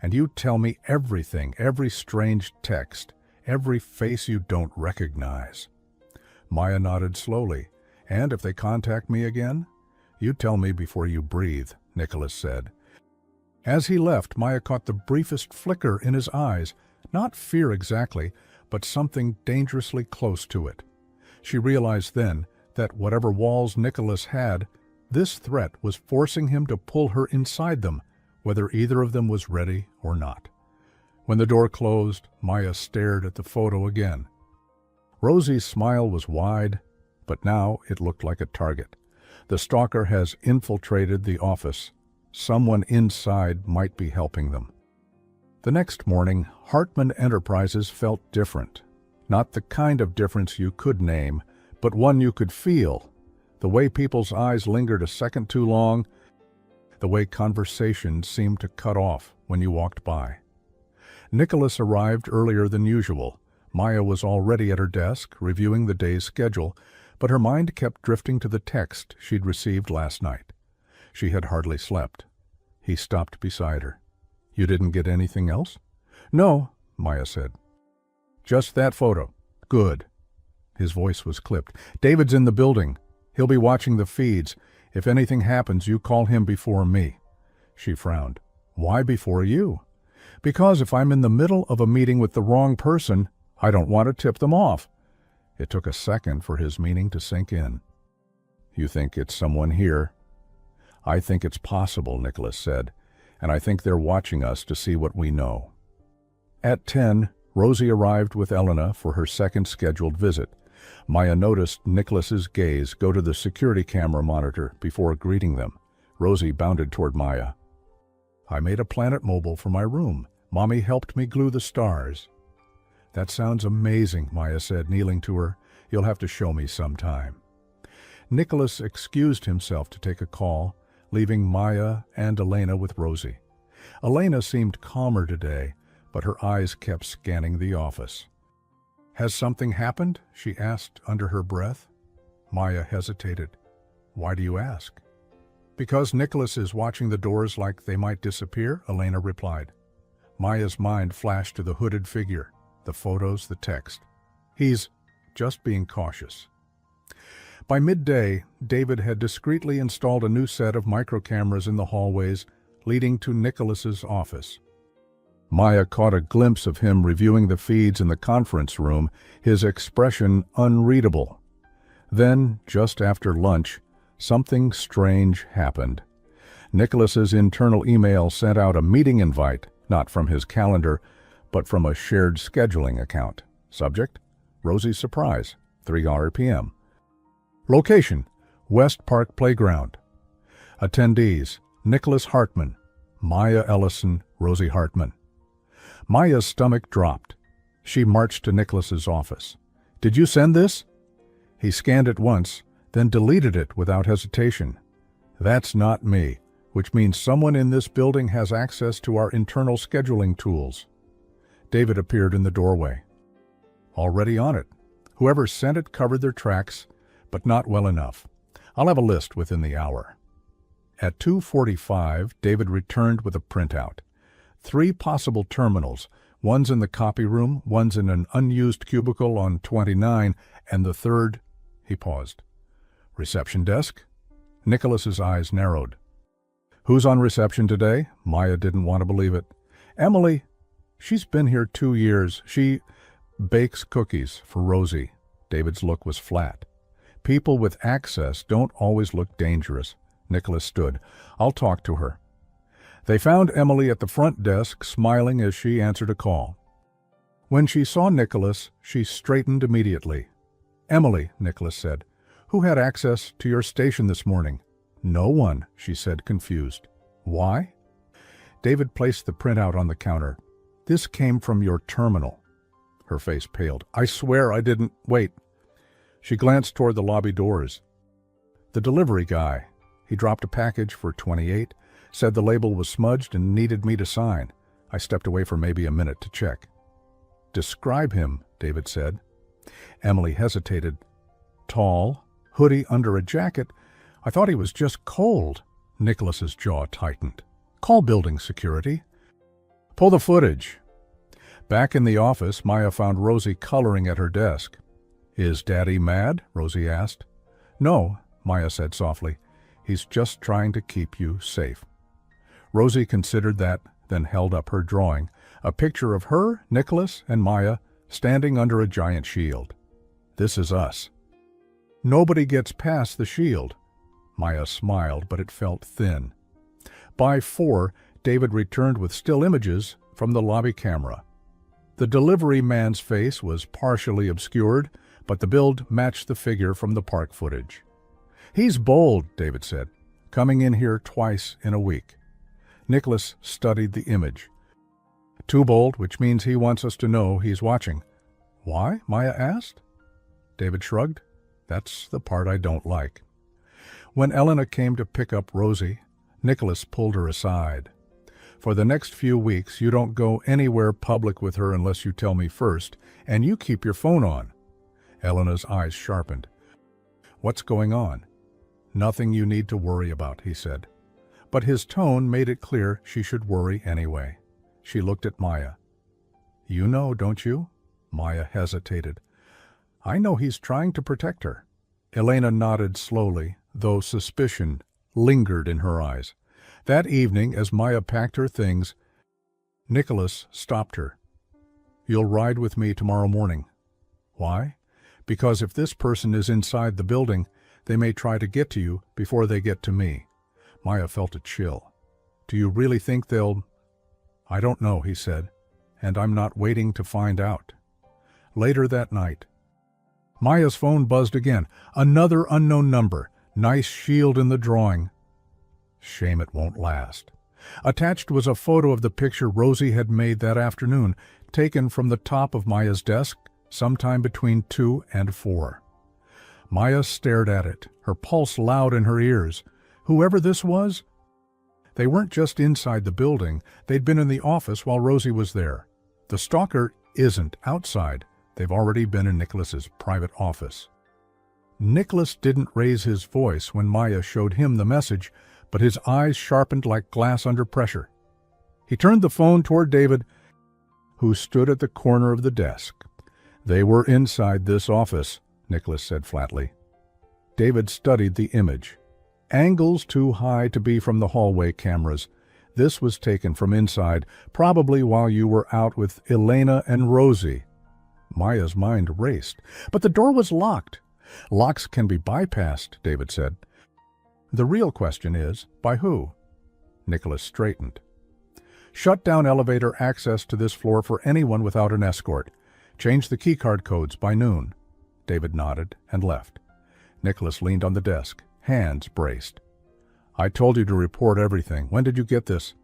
Speaker 1: And you tell me everything, every strange text, every face you don't recognize. Maya nodded slowly. And if they contact me again? You tell me before you breathe, Nicholas said. As he left, Maya caught the briefest flicker in his eyes, not fear exactly, but something dangerously close to it. She realized then that whatever walls Nicholas had, this threat was forcing him to pull her inside them, whether either of them was ready or not. When the door closed, Maya stared at the photo again. Rosie's smile was wide, but now it looked like a target. The stalker has infiltrated the office. Someone inside might be helping them. The next morning, Hartman Enterprises felt different. Not the kind of difference you could name, but one you could feel. The way people's eyes lingered a second too long, the way conversations seemed to cut off when you walked by. Nicholas arrived earlier than usual. Maya was already at her desk, reviewing the day's schedule, but her mind kept drifting to the text she'd received last night. She had hardly slept. He stopped beside her. You didn't get anything else? No, Maya said. Just that photo. Good. His voice was clipped. David's in the building. He'll be watching the feeds. If anything happens, you call him before me. She frowned. Why before you? Because if I'm in the middle of a meeting with the wrong person, I don't want to tip them off. It took a second for his meaning to sink in. You think it's someone here? I think it's possible, Nicholas said, and I think they're watching us to see what we know. At 10, Rosie arrived with Elena for her second scheduled visit. Maya noticed Nicholas's gaze go to the security camera monitor before greeting them. Rosie bounded toward Maya. I made a planet mobile for my room. Mommy helped me glue the stars. That sounds amazing, Maya said, kneeling to her. You'll have to show me sometime. Nicholas excused himself to take a call, leaving Maya and Elena with Rosie. Elena seemed calmer today, but her eyes kept scanning the office. Has something happened? She asked under her breath. Maya hesitated. Why do you ask? Because Nicholas is watching the doors like they might disappear, Elena replied. Maya's mind flashed to the hooded figure, the photos, the text. He's just being cautious. By midday, David had discreetly installed a new set of microcameras in the hallways leading to Nicholas's office. Maya caught a glimpse of him reviewing the feeds in the conference room, his expression unreadable. Then, just after lunch, something strange happened. Nicholas's internal email sent out a meeting invite, not from his calendar, but from a shared scheduling account. Subject: Rosie's surprise, 3:00 p.m. Location: West Park Playground. Attendees: Nicholas Hartman, Maya Ellison, Rosie Hartman. Maya's stomach dropped. She marched to Nicholas's office. Did you send this? He scanned it once, then deleted it without hesitation. That's not me, which means someone in this building has access to our internal scheduling tools. David appeared in the doorway. Already on it. Whoever sent it covered their tracks, but not well enough. I'll have a list within the hour. At 2:45, David returned with a printout. 3 possible terminals. One's in the copy room, one's in an unused cubicle on 29, and the third— He paused. Reception desk? Nicholas's eyes narrowed. Who's on reception today? Maya didn't want to believe it. Emily. She's been here 2 years. She bakes cookies for Rosie. David's look was flat. People with access don't always look dangerous. Nicholas stood. I'll talk to her. They found Emily at the front desk, smiling as she answered a call. When she saw Nicholas, she straightened immediately. Emily, Nicholas said, who had access to your station this morning? No one, she said, confused. Why? David placed the printout on the counter. This came from your terminal. Her face paled. I swear I didn't— Wait. She glanced toward the lobby doors. The delivery guy. He dropped a package for 28, said the label was smudged and needed me to sign. I stepped away for maybe a minute to check. Describe him, David said. Emily hesitated. Tall, hoodie under a jacket. I thought he was just cold. Nicholas's jaw tightened. Call building security. Pull the footage. Back in the office, Maya found Rosie coloring at her desk. Is Daddy mad? Rosie asked. No, Maya said softly. He's just trying to keep you safe. Rosie considered that, then held up her drawing, a picture of her, Nicholas, and Maya standing under a giant shield. This is us. Nobody gets past the shield. Maya smiled, but it felt thin. By 4, David returned with still images from the lobby camera. The delivery man's face was partially obscured, but the build matched the figure from the park footage. He's bold, David said, coming in here twice in a week. Nicholas studied the image. Too bold, which means he wants us to know he's watching. Why? Maya asked. David shrugged. That's the part I don't like. When Elena came to pick up Rosie, Nicholas pulled her aside. For the next few weeks, you don't go anywhere public with her unless you tell me first, and you keep your phone on. Elena's eyes sharpened. What's going on? Nothing you need to worry about, he said. But his tone made it clear she should worry anyway. She looked at Maya. You know, don't you? Maya hesitated. I know he's trying to protect her. Elena nodded slowly, though suspicion lingered in her eyes. That evening, as Maya packed her things, Nicholas stopped her. You'll ride with me tomorrow morning. Why? Because if this person is inside the building, they may try to get to you before they get to me. Maya felt a chill. Do you really think they'll— I don't know, he said, and I'm not waiting to find out. Later that night, Maya's phone buzzed again. Another unknown number. Nice shield in the drawing. Shame it won't last. Attached was a photo of the picture Rosie had made that afternoon, taken from the top of Maya's desk sometime between 2 and 4. Maya stared at it, her pulse loud in her ears. Whoever this was? They weren't just inside the building, they'd been in the office while Rosie was there. The stalker isn't outside. They've already been in Nicholas's private office. Nicholas didn't raise his voice when Maya showed him the message, but his eyes sharpened like glass under pressure. He turned the phone toward David, who stood at the corner of the desk. They were inside this office, Nicholas said flatly. David studied the image. Angles too high to be from the hallway cameras. This was taken from inside, probably while you were out with Elena and Rosie. Maya's mind raced. But the door was locked. Locks can be bypassed, David said. The real question is, by who? Nicholas straightened. Shut down elevator access to this floor for anyone without an escort. Change the keycard codes by noon. David nodded and left. Nicholas leaned on the desk, hands braced. I told you to report everything. When did you get this?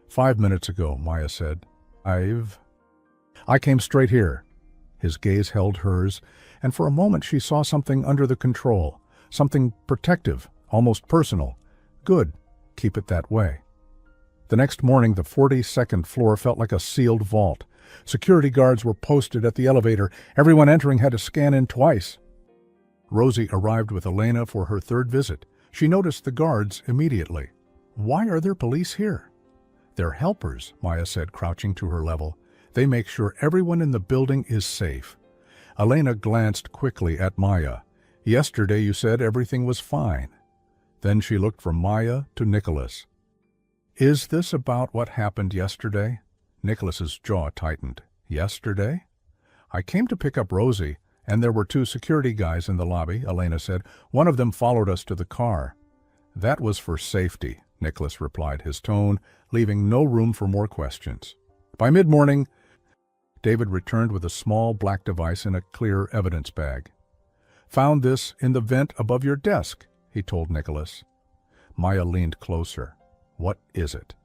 Speaker 1: 5 minutes ago, Maya said. I came straight here. His gaze held hers, and for a moment she saw something under the control, something protective, almost personal. Good. Keep it that way. The next morning, the 42nd floor felt like a sealed vault. Security guards were posted at the elevator. Everyone entering had to scan in twice. Rosie arrived with Elena for her third visit. She noticed the guards immediately. Why are there police here? They're helpers, Maya said, crouching to her level. They make sure everyone in the building is safe. Elena glanced quickly at Maya. Yesterday you said everything was fine. Then she looked from Maya to Nicholas. Is this about what happened yesterday? Nicholas's jaw tightened. Yesterday? I came to pick up Rosie, and there were 2 security guys in the lobby, Elena said. One of them followed us to the car. That was for safety, Nicholas replied, his tone leaving no room for more questions. By mid-morning, David returned with a small black device in a clear evidence bag. Found this in the vent above your desk, he told Nicholas. Maya leaned closer. What is it?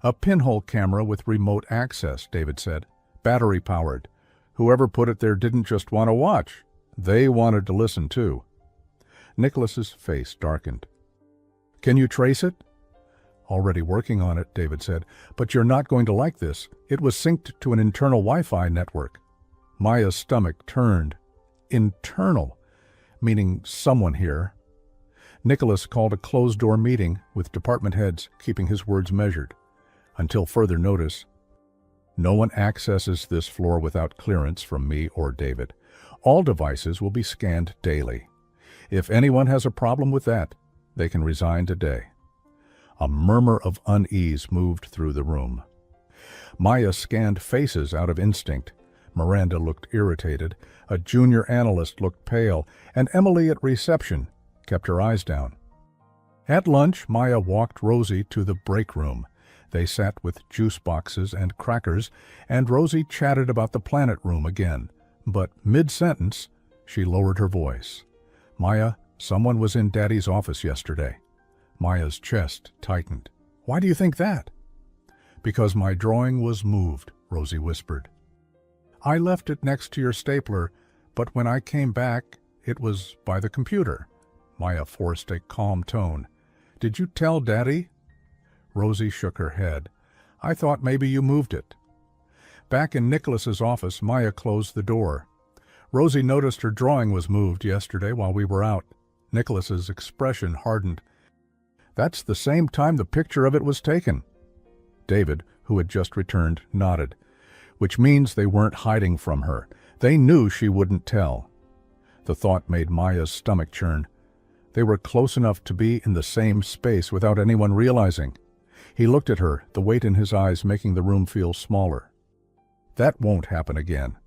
Speaker 1: A pinhole camera with remote access, David said. Battery-powered. Whoever put it there didn't just want to watch. They wanted to listen, too. Nicholas's face darkened. Can you trace it? Already working on it, David said. But you're not going to like this. It was synced to an internal Wi-Fi network. Maya's stomach turned. Internal, meaning someone here. Nicholas called a closed-door meeting with department heads, keeping his words measured. Until further notice, no one accesses this floor without clearance from me or David. All devices will be scanned daily. If anyone has a problem with that, they can resign today. A murmur of unease moved through the room. Maya scanned faces out of instinct. Miranda looked irritated, a junior analyst looked pale, and Emily at reception kept her eyes down. At lunch, Maya walked Rosie to the break room. They sat with juice boxes and crackers, and Rosie chatted about the planet room again. But mid-sentence, she lowered her voice. Maya, someone was in Daddy's office yesterday. Maya's chest tightened. Why do you think that? Because my drawing was moved, Rosie whispered. I left it next to your stapler, but when I came back, it was by the computer. Maya forced a calm tone. Did you tell Daddy? Rosie shook her head. I thought maybe you moved it. Back in Nicholas's office, Maya closed the door. Rosie noticed her drawing was moved yesterday while we were out. Nicholas's expression hardened. That's the same time the picture of it was taken. David, who had just returned, nodded, which means they weren't hiding from her. They knew she wouldn't tell. The thought made Maya's stomach churn. They were close enough to be in the same space without anyone realizing. He looked at her, the weight in his eyes making the room feel smaller. That won't happen again.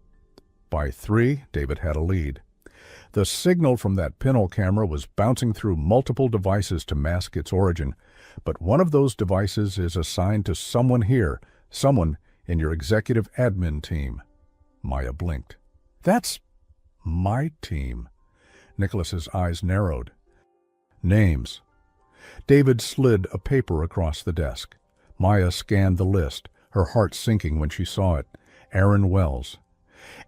Speaker 1: By 3, David had a lead. The signal from that pinhole camera was bouncing through multiple devices to mask its origin, but one of those devices is assigned to someone here, someone in your executive admin team. Maya blinked. That's my team. Nicholas's eyes narrowed. Names. David slid a paper across the desk. Maya scanned the list, her heart sinking when she saw it. Aaron Wells.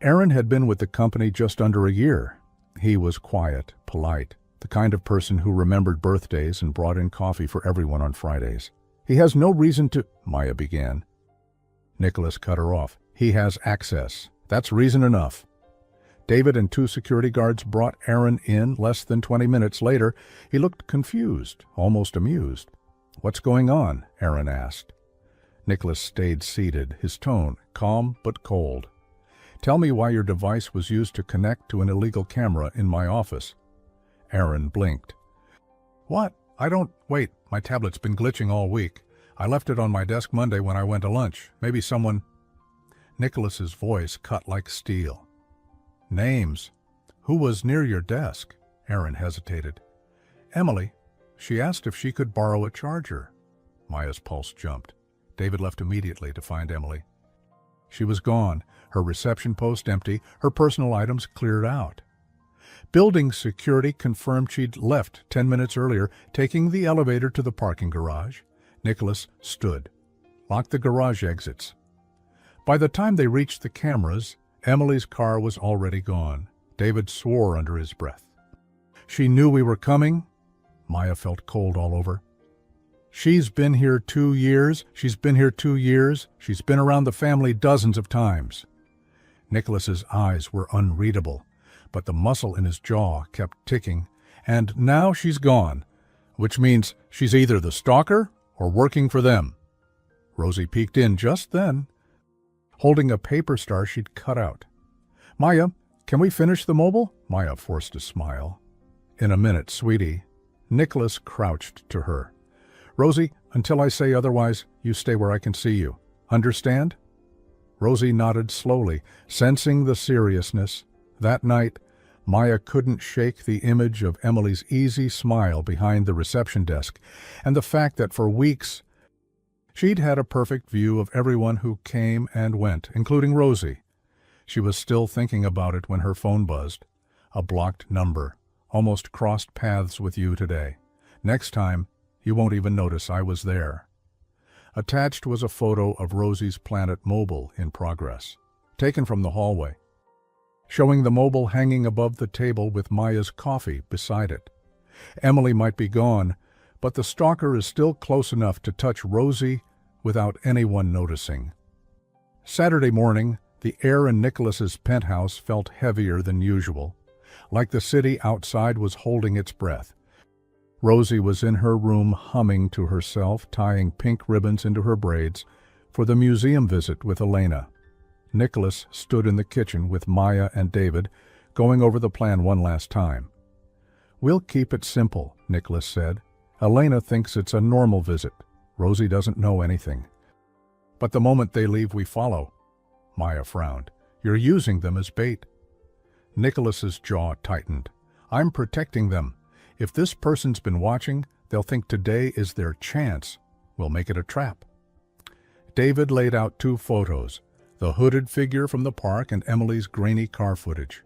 Speaker 1: Aaron had been with the company just under a year. He was quiet, polite, the kind of person who remembered birthdays and brought in coffee for everyone on Fridays. He has no reason to, Maya began. Nicholas cut her off. He has access. That's reason enough. David and 2 security guards brought Aaron in less than 20 minutes later. He looked confused, almost amused. What's going on? Aaron asked. Nicholas stayed seated, his tone calm but cold. Tell me why your device was used to connect to an illegal camera in my office. Aaron blinked. What? Wait, my tablet's been glitching all week. I left it on my desk Monday when I went to lunch. Maybe someone... Nicholas's voice cut like steel. Names. Who was near your desk? Aaron hesitated. Emily. She asked if she could borrow a charger. Maya's pulse jumped. David left immediately to find Emily. She was gone, her reception post empty, her personal items cleared out. Building security confirmed she'd left 10 minutes earlier, taking the elevator to the parking garage. Nicholas stood, locked the garage exits. By the time they reached the cameras, Emily's car was already gone. David swore under his breath. She knew we were coming. Maya felt cold all over. She's been here 2 years. She's been here 2 years. She's been around the family dozens of times. Nicholas's eyes were unreadable, but the muscle in his jaw kept ticking. And now she's gone. which means she's either the stalker or working for them. Rosie peeked in just then, holding a paper star she'd cut out. "Maya, can we finish the mobile?" Maya forced a smile. "In a minute, sweetie." Nicholas crouched to her. "Rosie, until I say otherwise, you stay where I can see you. Understand?" Rosie nodded slowly, sensing the seriousness. That night, Maya couldn't shake the image of Emily's easy smile behind the reception desk, and the fact that for weeks she'd had a perfect view of everyone who came and went, including Rosie. She was still thinking about it when her phone buzzed. A blocked number. "Almost crossed paths with you today. Next time, you won't even notice I was there." Attached was a photo of Rosie's Planet Mobile in progress, taken from the hallway, showing the mobile hanging above the table with Maya's coffee beside it. Emily might be gone, but the stalker is still close enough to touch Rosie without anyone noticing. Saturday morning, the air in Nicholas's penthouse felt heavier than usual, like the city outside was holding its breath. Rosie was in her room humming to herself, tying pink ribbons into her braids for the museum visit with Elena. Nicholas stood in the kitchen with Maya and David, going over the plan one last time. "We'll keep it simple," Nicholas said. "Elena thinks it's a normal visit. Rosie doesn't know anything. But the moment they leave, we follow." Maya frowned. "You're using them as bait." Nicholas's jaw tightened. "I'm protecting them. If this person's been watching, they'll think today is their chance. We'll make it a trap." David laid out 2 photos, the hooded figure from the park and Emily's grainy car footage.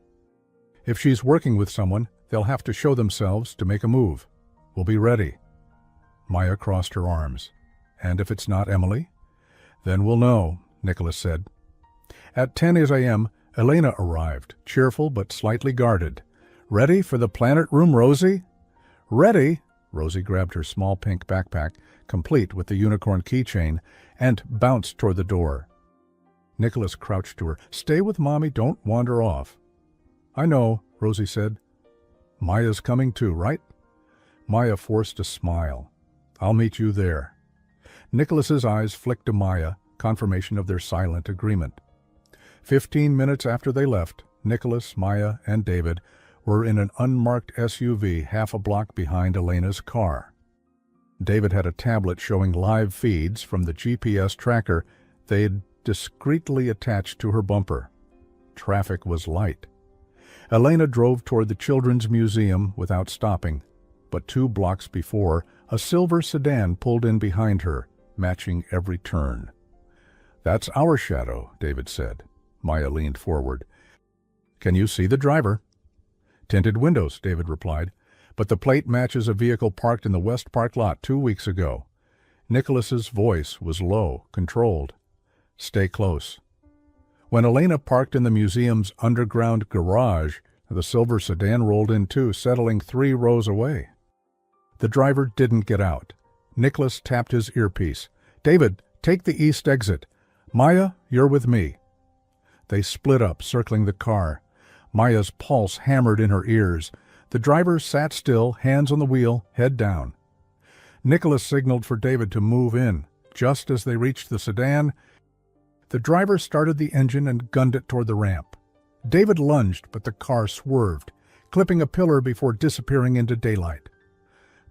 Speaker 1: "If she's working with someone, they'll have to show themselves to make a move. We'll be ready." Maya crossed her arms. "And if it's not Emily?" "Then we'll know," Nicholas said. At 10 a.m., Elena arrived, cheerful but slightly guarded. "Ready for the planet room, Rosie?" "Ready?" Rosie grabbed her small pink backpack, complete with the unicorn keychain, and bounced toward the door. Nicholas crouched to her. "Stay with Mommy, don't wander off." "I know," Rosie said. "Maya's coming too, right?" Maya forced a smile. "I'll meet you there." Nicholas's eyes flicked to Maya, confirmation of their silent agreement. 15 minutes after they left, Nicholas, Maya, and David were in an unmarked SUV half a block behind Elena's car. David had a tablet showing live feeds from the GPS tracker they'd discreetly attached to her bumper. Traffic was light. Elena drove toward the Children's Museum without stopping, but 2 blocks before, a silver sedan pulled in behind her, matching every turn. "That's our shadow," David said. Maya leaned forward. "Can you see the driver?" "Tinted windows," David replied, "but the plate matches a vehicle parked in the West Park lot 2 weeks ago." Nicholas's voice was low, controlled. "Stay close." When Elena parked in the museum's underground garage, the silver sedan rolled in too, settling 3 rows away. The driver didn't get out. Nicholas tapped his earpiece. "David, take the east exit. Maya, you're with me." They split up, circling the car. Maya's pulse hammered in her ears. The driver sat still, hands on the wheel, head down. Nicholas signaled for David to move in. Just as they reached the sedan, the driver started the engine and gunned it toward the ramp. David lunged, but the car swerved, clipping a pillar before disappearing into daylight.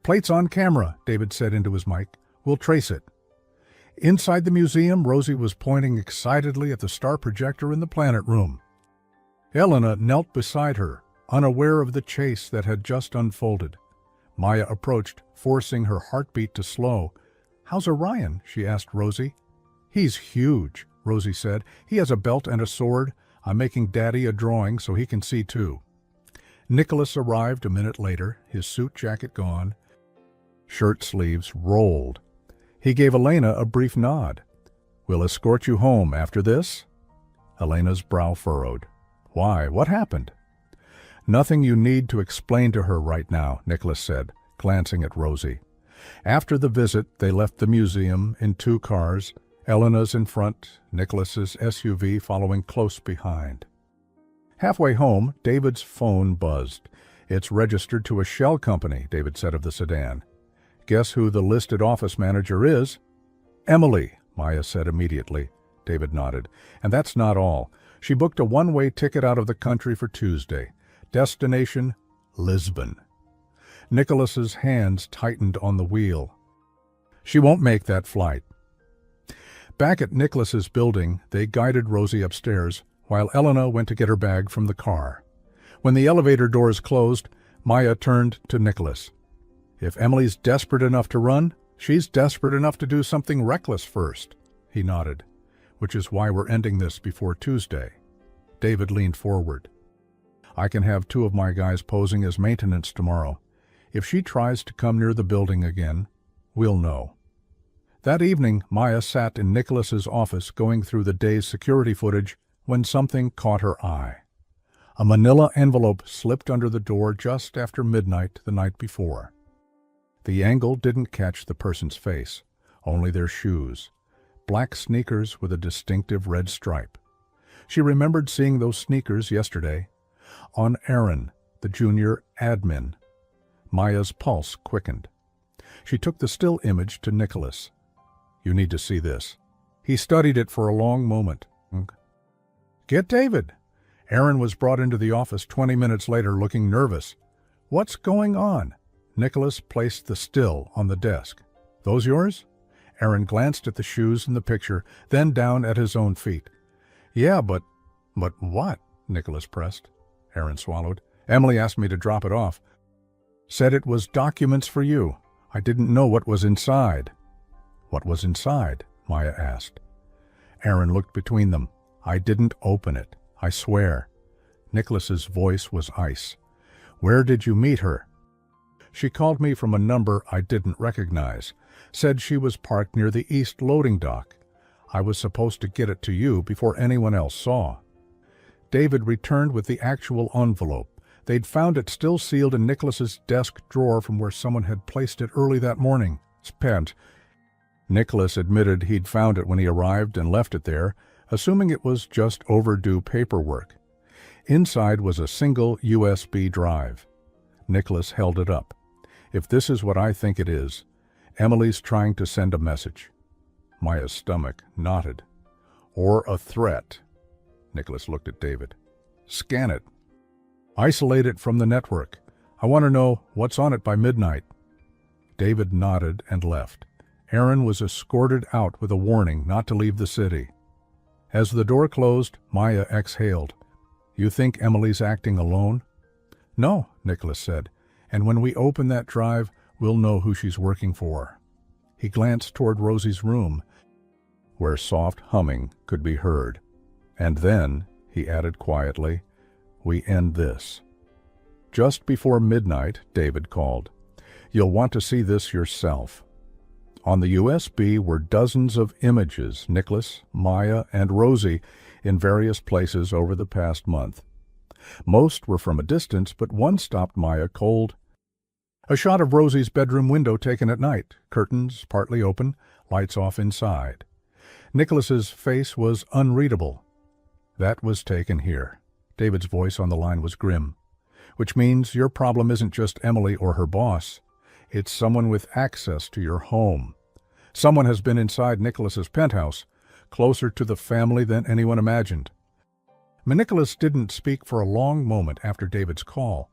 Speaker 1: "Plates on camera," David said into his mic. "We'll trace it." Inside the museum, Rosie was pointing excitedly at the star projector in the planet room. Elena knelt beside her, unaware of the chase that had just unfolded. Maya approached, forcing her heartbeat to slow. "How's Orion?" she asked Rosie. "He's huge," Rosie said. "He has a belt and a sword. I'm making Daddy a drawing so he can see too." Nicholas arrived a minute later, his suit jacket gone. Shirt sleeves rolled. He gave Elena a brief nod. "We'll escort you home after this?" Elena's brow furrowed. "Why? What happened?" "Nothing you need to explain to her right now," Nicholas said, glancing at Rosie. After the visit, they left the museum in 2 cars, Elena's in front, Nicholas's SUV following close behind. Halfway home, David's phone buzzed. "It's registered to a shell company," David said of the sedan. Guess who the listed office manager is? Emily, Maya said immediately. David nodded. And that's not all. She booked a one-way ticket out of the country for Tuesday. Destination, Lisbon. Nicholas's hands tightened on the wheel. She won't make that flight. Back at Nicholas's building, they guided Rosie upstairs, while Elena went to get her bag from the car. When the elevator doors closed, Maya turned to Nicholas. If Emily's desperate enough to run, she's desperate enough to do something reckless first. He nodded. Which is why we're ending this before Tuesday. David leaned forward. I can have 2 of my guys posing as maintenance tomorrow. If she tries to come near the building again, we'll know. That evening, Maya sat in Nicholas's office going through the day's security footage when something caught her eye. A manila envelope slipped under the door just after midnight the night before. The angle didn't catch the person's face, only their shoes. Black sneakers with a distinctive red stripe. She remembered seeing those sneakers yesterday on Aaron, the junior admin. Maya's pulse quickened. She took the still image to Nicholas. You need to see this. He studied it for a long moment. Get David. Aaron was brought into the office 20 minutes later looking nervous. What's going on? Nicholas placed the still on the desk. Those yours? Aaron glanced at the shoes in the picture, then down at his own feet. Yeah, but what? Nicholas pressed. Aaron swallowed. Emily asked me to drop it off. Said it was documents for you. I didn't know what was inside. What was inside? Maya asked. Aaron looked between them. I didn't open it. I swear. Nicholas's voice was ice. Where did you meet her? She called me from a number I didn't recognize. Said she was parked near the east loading dock. I was supposed to get it to you before anyone else saw. David returned with the actual envelope. They'd found it still sealed in Nicholas's desk drawer from where someone had placed it early that morning. Spent. Nicholas admitted he'd found it when he arrived and left it there, assuming it was just overdue paperwork. Inside was a single USB drive. Nicholas held it up. If this is what I think it is, Emily's trying to send a message. Maya's stomach knotted. Or a threat. Nicholas looked at David. Scan it. Isolate it from the network. I want to know what's on it by midnight. David nodded and left. Aaron was escorted out with a warning not to leave the city. As the door closed, Maya exhaled. You think Emily's acting alone? No, Nicholas said. And when we open that drive, we'll know who she's working for. He glanced toward Rosie's room, where soft humming could be heard. And then, he added quietly, we end this. Just before midnight, David called. You'll want to see this yourself. On the USB were dozens of images, Nicholas, Maya, and Rosie, in various places over the past month. Most were from a distance, but one stopped Maya cold. A shot of Rosie's bedroom window taken at night, curtains partly open, lights off inside. Nicholas's face was unreadable. That was taken here. David's voice on the line was grim. Which means your problem isn't just Emily or her boss. It's someone with access to your home. Someone has been inside Nicholas's penthouse, closer to the family than anyone imagined. Nicholas didn't speak for a long moment after David's call.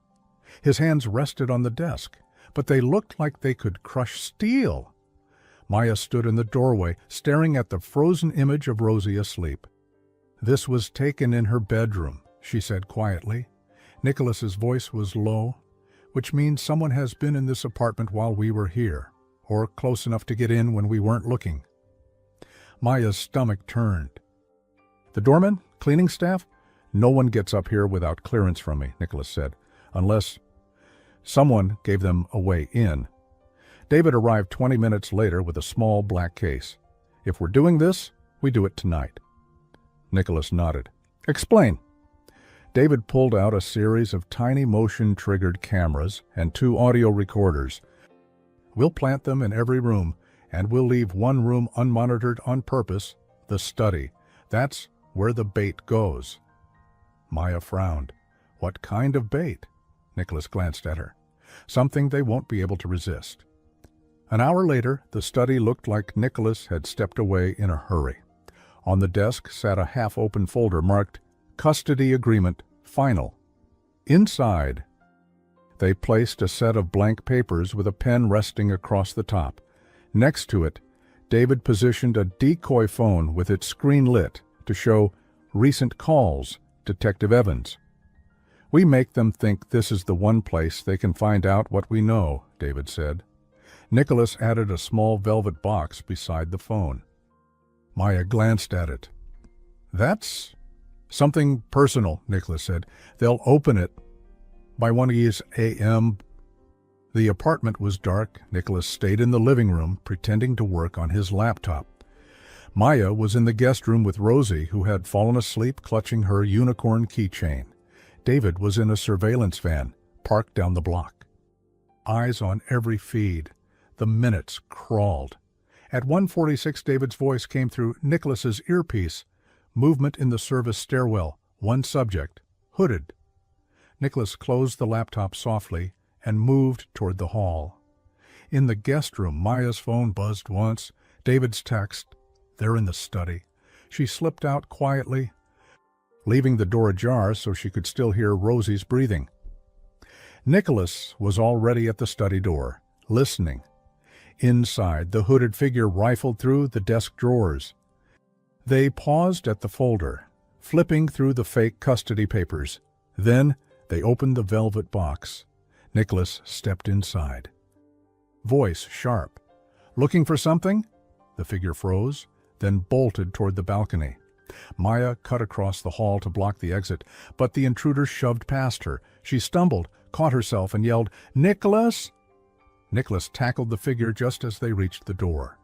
Speaker 1: His hands rested on the desk, but they looked like they could crush steel. Maya stood in the doorway, staring at the frozen image of Rosie asleep. This was taken in her bedroom, she said quietly. Nicholas's voice was low, which means someone has been in this apartment while we were here, or close enough to get in when we weren't looking. Maya's stomach turned. The doorman? Cleaning staff? No one gets up here without clearance from me, Nicholas said, unless someone gave them a way in. David arrived 20 minutes later with a small black case. If we're doing this, we do it tonight. Nicholas nodded. Explain. David pulled out a series of tiny motion-triggered cameras and 2 audio recorders. We'll plant them in every room, and we'll leave one room unmonitored on purpose, the study. That's where the bait goes. Maya frowned. What kind of bait? Nicholas glanced at her. Something they won't be able to resist. An hour later, the study looked like Nicholas had stepped away in a hurry. On the desk sat a half-open folder marked Custody Agreement Final. Inside, they placed a set of blank papers with a pen resting across the top. Next to it, David positioned a decoy phone with its screen lit to show recent calls, Detective Evans. "We make them think this is the one place they can find out what we know," David said. Nicholas added a small velvet box beside the phone. Maya glanced at it. "That's something personal," Nicholas said. "They'll open it by 1 a.m. The apartment was dark. Nicholas stayed in the living room, pretending to work on his laptop. Maya was in the guest room with Rosie, who had fallen asleep clutching her unicorn keychain. David was in a surveillance van, parked down the block. Eyes on every feed. The minutes crawled. At 1:46, David's voice came through Nicholas's earpiece. Movement in the service stairwell. One subject. Hooded. Nicholas closed the laptop softly and moved toward the hall. In the guest room, Maya's phone buzzed once. David's text. "They're in the study." She slipped out quietly, leaving the door ajar so she could still hear Rosie's breathing. Nicholas was already at the study door, listening. Inside, the hooded figure rifled through the desk drawers. They paused at the folder, flipping through the fake custody papers. Then they opened the velvet box. Nicholas stepped inside. Voice sharp. "Looking for something?" The figure froze, then bolted toward the balcony. Maya cut across the hall to block the exit, but the intruder shoved past her. She stumbled, caught herself, and yelled, "Nicholas!" Nicholas tackled the figure just as they reached the door.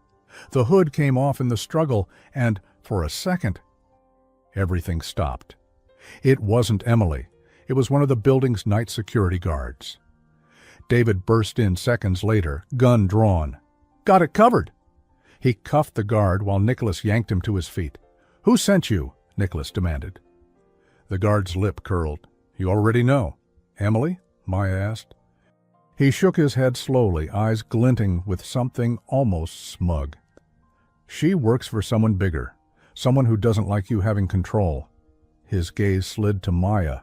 Speaker 1: The hood came off in the struggle, and, for a second, everything stopped. It wasn't Emily. It was one of the building's night security guards. David burst in seconds later, gun drawn. "Got it covered!" He cuffed the guard while Nicholas yanked him to his feet. "Who sent you?" Nicholas demanded. The guard's lip curled. "You already know." "Emily?" Maya asked. He shook his head slowly, eyes glinting with something almost smug. "She works for someone bigger, someone who doesn't like you having control." His gaze slid to Maya.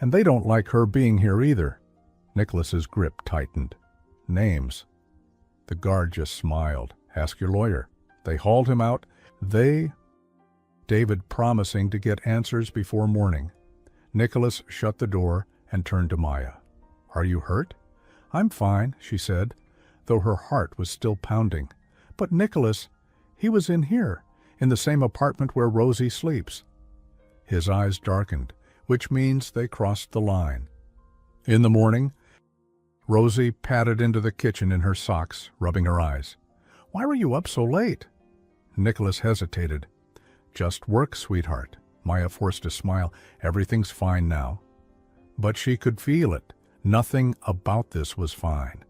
Speaker 1: "And they don't like her being here either." Nicholas's grip tightened. "Names?" The guard just smiled. "Ask your lawyer." They hauled him out. David promising to get answers before morning. Nicholas shut the door and turned to Maya. "Are you hurt?" "I'm fine," she said, though her heart was still pounding. "But Nicholas, he was in here, in the same apartment where Rosie sleeps." His eyes darkened, which means they crossed the line. In the morning, Rosie padded into the kitchen in her socks, rubbing her eyes. "Why were you up so late?" Nicholas hesitated. "Just work, sweetheart." Maya forced a smile. "Everything's fine now." But she could feel it. Nothing about this was fine.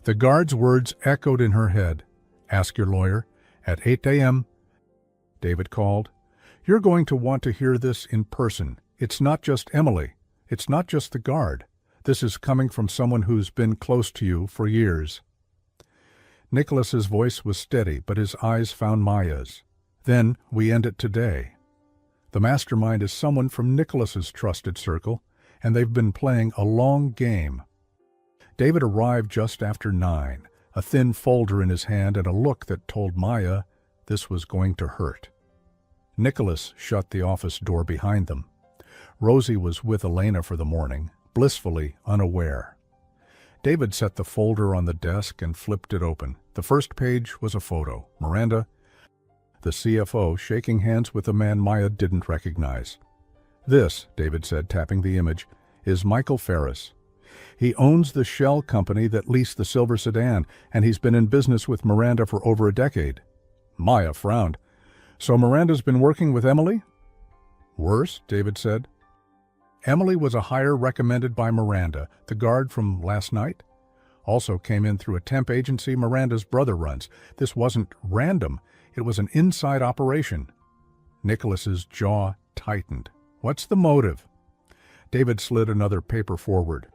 Speaker 1: The guard's words echoed in her head. "Ask your lawyer." At 8 a.m., David called. "You're going to want to hear this in person. It's not just Emily. It's not just the guard. This is coming from someone who's been close to you for years." Nicholas's voice was steady, but his eyes found Maya's. "Then we end it today. The mastermind is someone from Nicholas's trusted circle, and they've been playing a long game." David arrived just after 9, a thin folder in his hand and a look that told Maya this was going to hurt. Nicholas shut the office door behind them. Rosie was with Elena for the morning, blissfully unaware. David set the folder on the desk and flipped it open. The first page was a photo. Miranda, the CFO, shaking hands with a man Maya didn't recognize. "This," David said, tapping the image, "is Michael Ferris. He owns the shell company that leased the silver sedan, and he's been in business with Miranda for over a decade." Maya frowned. "So Miranda's been working with Emily?" "Worse," David said. "Emily was a hire recommended by Miranda, the guard from last night. Also came in through a temp agency Miranda's brother runs. This wasn't random. It was an inside operation." Nicholas's jaw tightened. "What's the motive?" David slid another paper forward.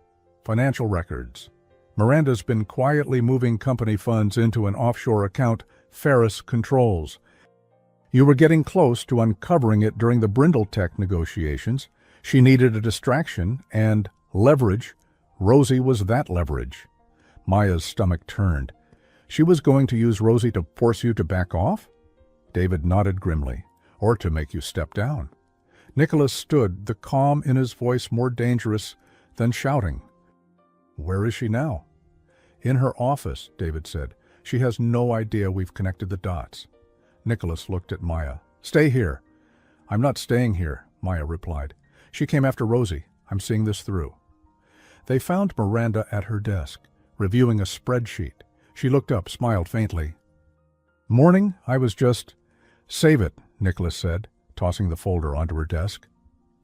Speaker 1: "Financial records." Miranda's been quietly moving company funds into an offshore account Ferris controls. You were getting close to uncovering it during the Brindle Tech negotiations. She needed a distraction and leverage. Rosie was that leverage. Maya's stomach turned. She was going to use Rosie to force you to back off? David nodded grimly. Or to make you step down. Nicholas stood, the calm in his voice more dangerous than shouting. Where is she now? In her office, David said. She has no idea we've connected the dots. Nicholas looked at Maya. Stay here. I'm not staying here, Maya replied. She came after Rosie. I'm seeing this through. They found Miranda at her desk, reviewing a spreadsheet. She looked up, smiled faintly. Morning, I was just... Save it, Nicholas said, tossing the folder onto her desk.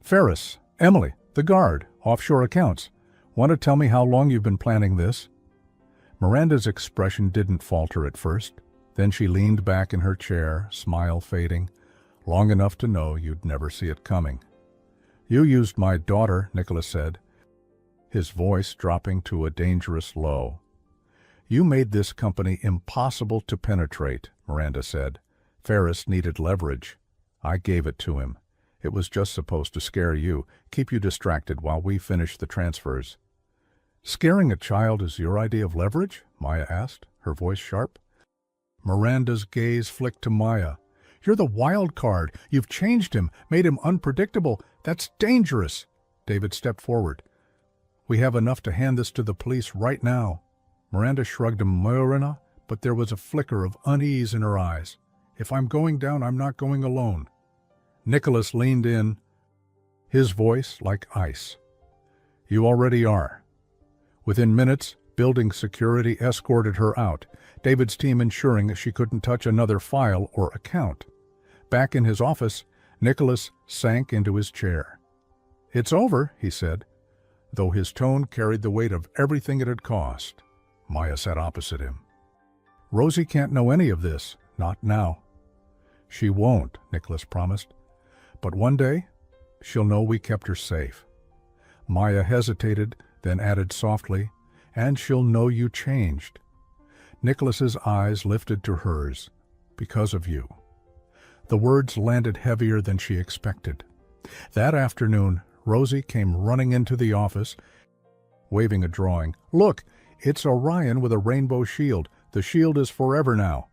Speaker 1: Ferris, Emily, the guard, offshore accounts. Want to tell me how long you've been planning this? Miranda's expression didn't falter at first. Then she leaned back in her chair, smile fading, long enough to know you'd never see it coming. You used my daughter, Nicholas said, his voice dropping to a dangerous low. You made this company impossible to penetrate, Miranda said. Ferris needed leverage. I gave it to him. It was just supposed to scare you, keep you distracted while we finished the transfers. Scaring a child is your idea of leverage? Maya asked, her voice sharp. Miranda's gaze flicked to Maya. You're the wild card. You've changed him, made him unpredictable. That's dangerous. David stepped forward. We have enough to hand this to the police right now. Miranda shrugged Morena, but there was a flicker of unease in her eyes. If I'm going down, I'm not going alone. Nicholas leaned in, his voice like ice. You already are. Within minutes, building security escorted her out, David's team ensuring she couldn't touch another file or account. Back in his office, Nicholas sank into his chair. It's over, he said, though his tone carried the weight of everything it had cost. Maya sat opposite him. Rosie can't know any of this, not now. She won't, Nicholas promised. But one day, she'll know we kept her safe. Maya hesitated, then added softly, and she'll know you changed. Nicholas's eyes lifted to hers. Because of you. The words landed heavier than she expected. That afternoon, Rosie came running into the office, waving a drawing. Look, it's Orion with a rainbow shield. The shield is forever now.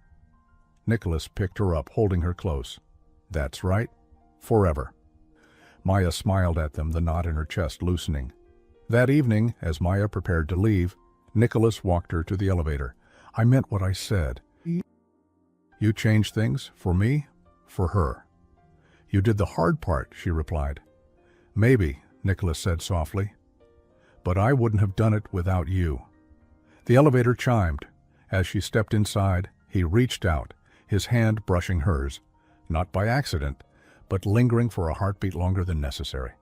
Speaker 1: Nicholas picked her up, holding her close. That's right. Forever. Maya smiled at them, the knot in her chest loosening. That evening, as Maya prepared to leave, Nicholas walked her to the elevator. I meant what I said. You changed things, for me, for her. You did the hard part, she replied. Maybe, Nicholas said softly. But I wouldn't have done it without you. The elevator chimed. As she stepped inside, he reached out, his hand brushing hers, not by accident, but lingering for a heartbeat longer than necessary.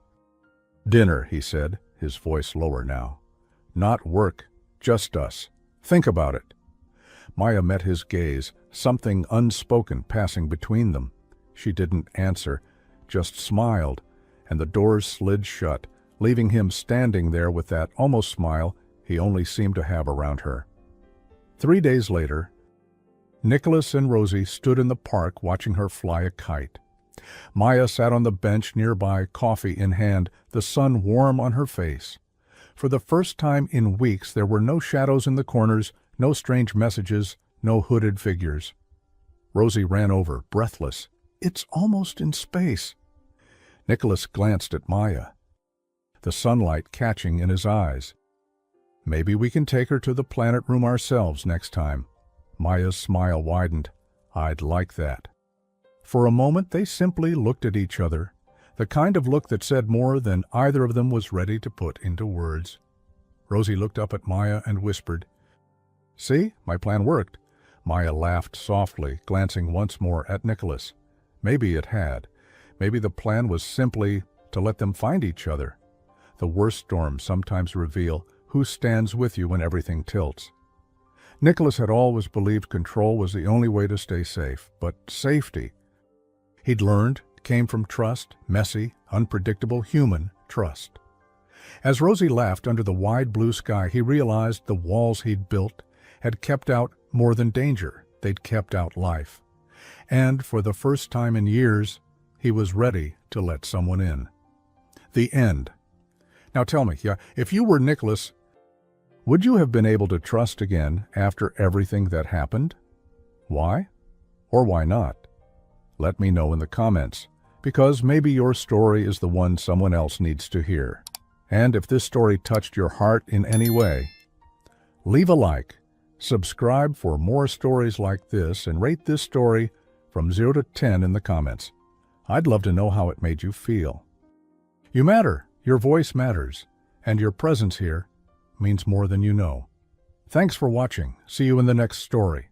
Speaker 1: Dinner, he said, his voice lower now. Not work, just us. Think about it. Maya met his gaze, something unspoken passing between them. She didn't answer, just smiled, and the doors slid shut, leaving him standing there with that almost smile he only seemed to have around her. 3 days later, Nicholas and Rosie stood in the park watching her fly a kite. Maya sat on the bench nearby, coffee in hand, the sun warm on her face. For the first time in weeks, there were no shadows in the corners, no strange messages, no hooded figures. Rosie ran over, breathless. It's almost in space. Nicholas glanced at Maya, the sunlight catching in his eyes. Maybe we can take her to the planet room ourselves next time. Maya's smile widened. I'd like that. For a moment, they simply looked at each other, the kind of look that said more than either of them was ready to put into words. Rosie looked up at Maya and whispered, See, my plan worked. Maya laughed softly, glancing once more at Nicholas. Maybe it had. Maybe the plan was simply to let them find each other. The worst storms sometimes reveal who stands with you when everything tilts. Nicholas had always believed control was the only way to stay safe, but safety, he'd learned, came from trust, messy, unpredictable human trust. As Rosie laughed under the wide blue sky, he realized the walls he'd built had kept out more than danger. They'd kept out life. And for the first time in years, he was ready to let someone in. The end. Now tell me, if you were Nicholas, would you have been able to trust again after everything that happened? Why? Or why not? Let me know in the comments, because maybe your story is the one someone else needs to hear. And if this story touched your heart in any way, leave a like, subscribe for more stories like this, and rate this story from 0 to 10 in the comments. I'd love to know how it made you feel. You matter, your voice matters, and your presence here means more than you know. Thanks for watching. See you in the next story.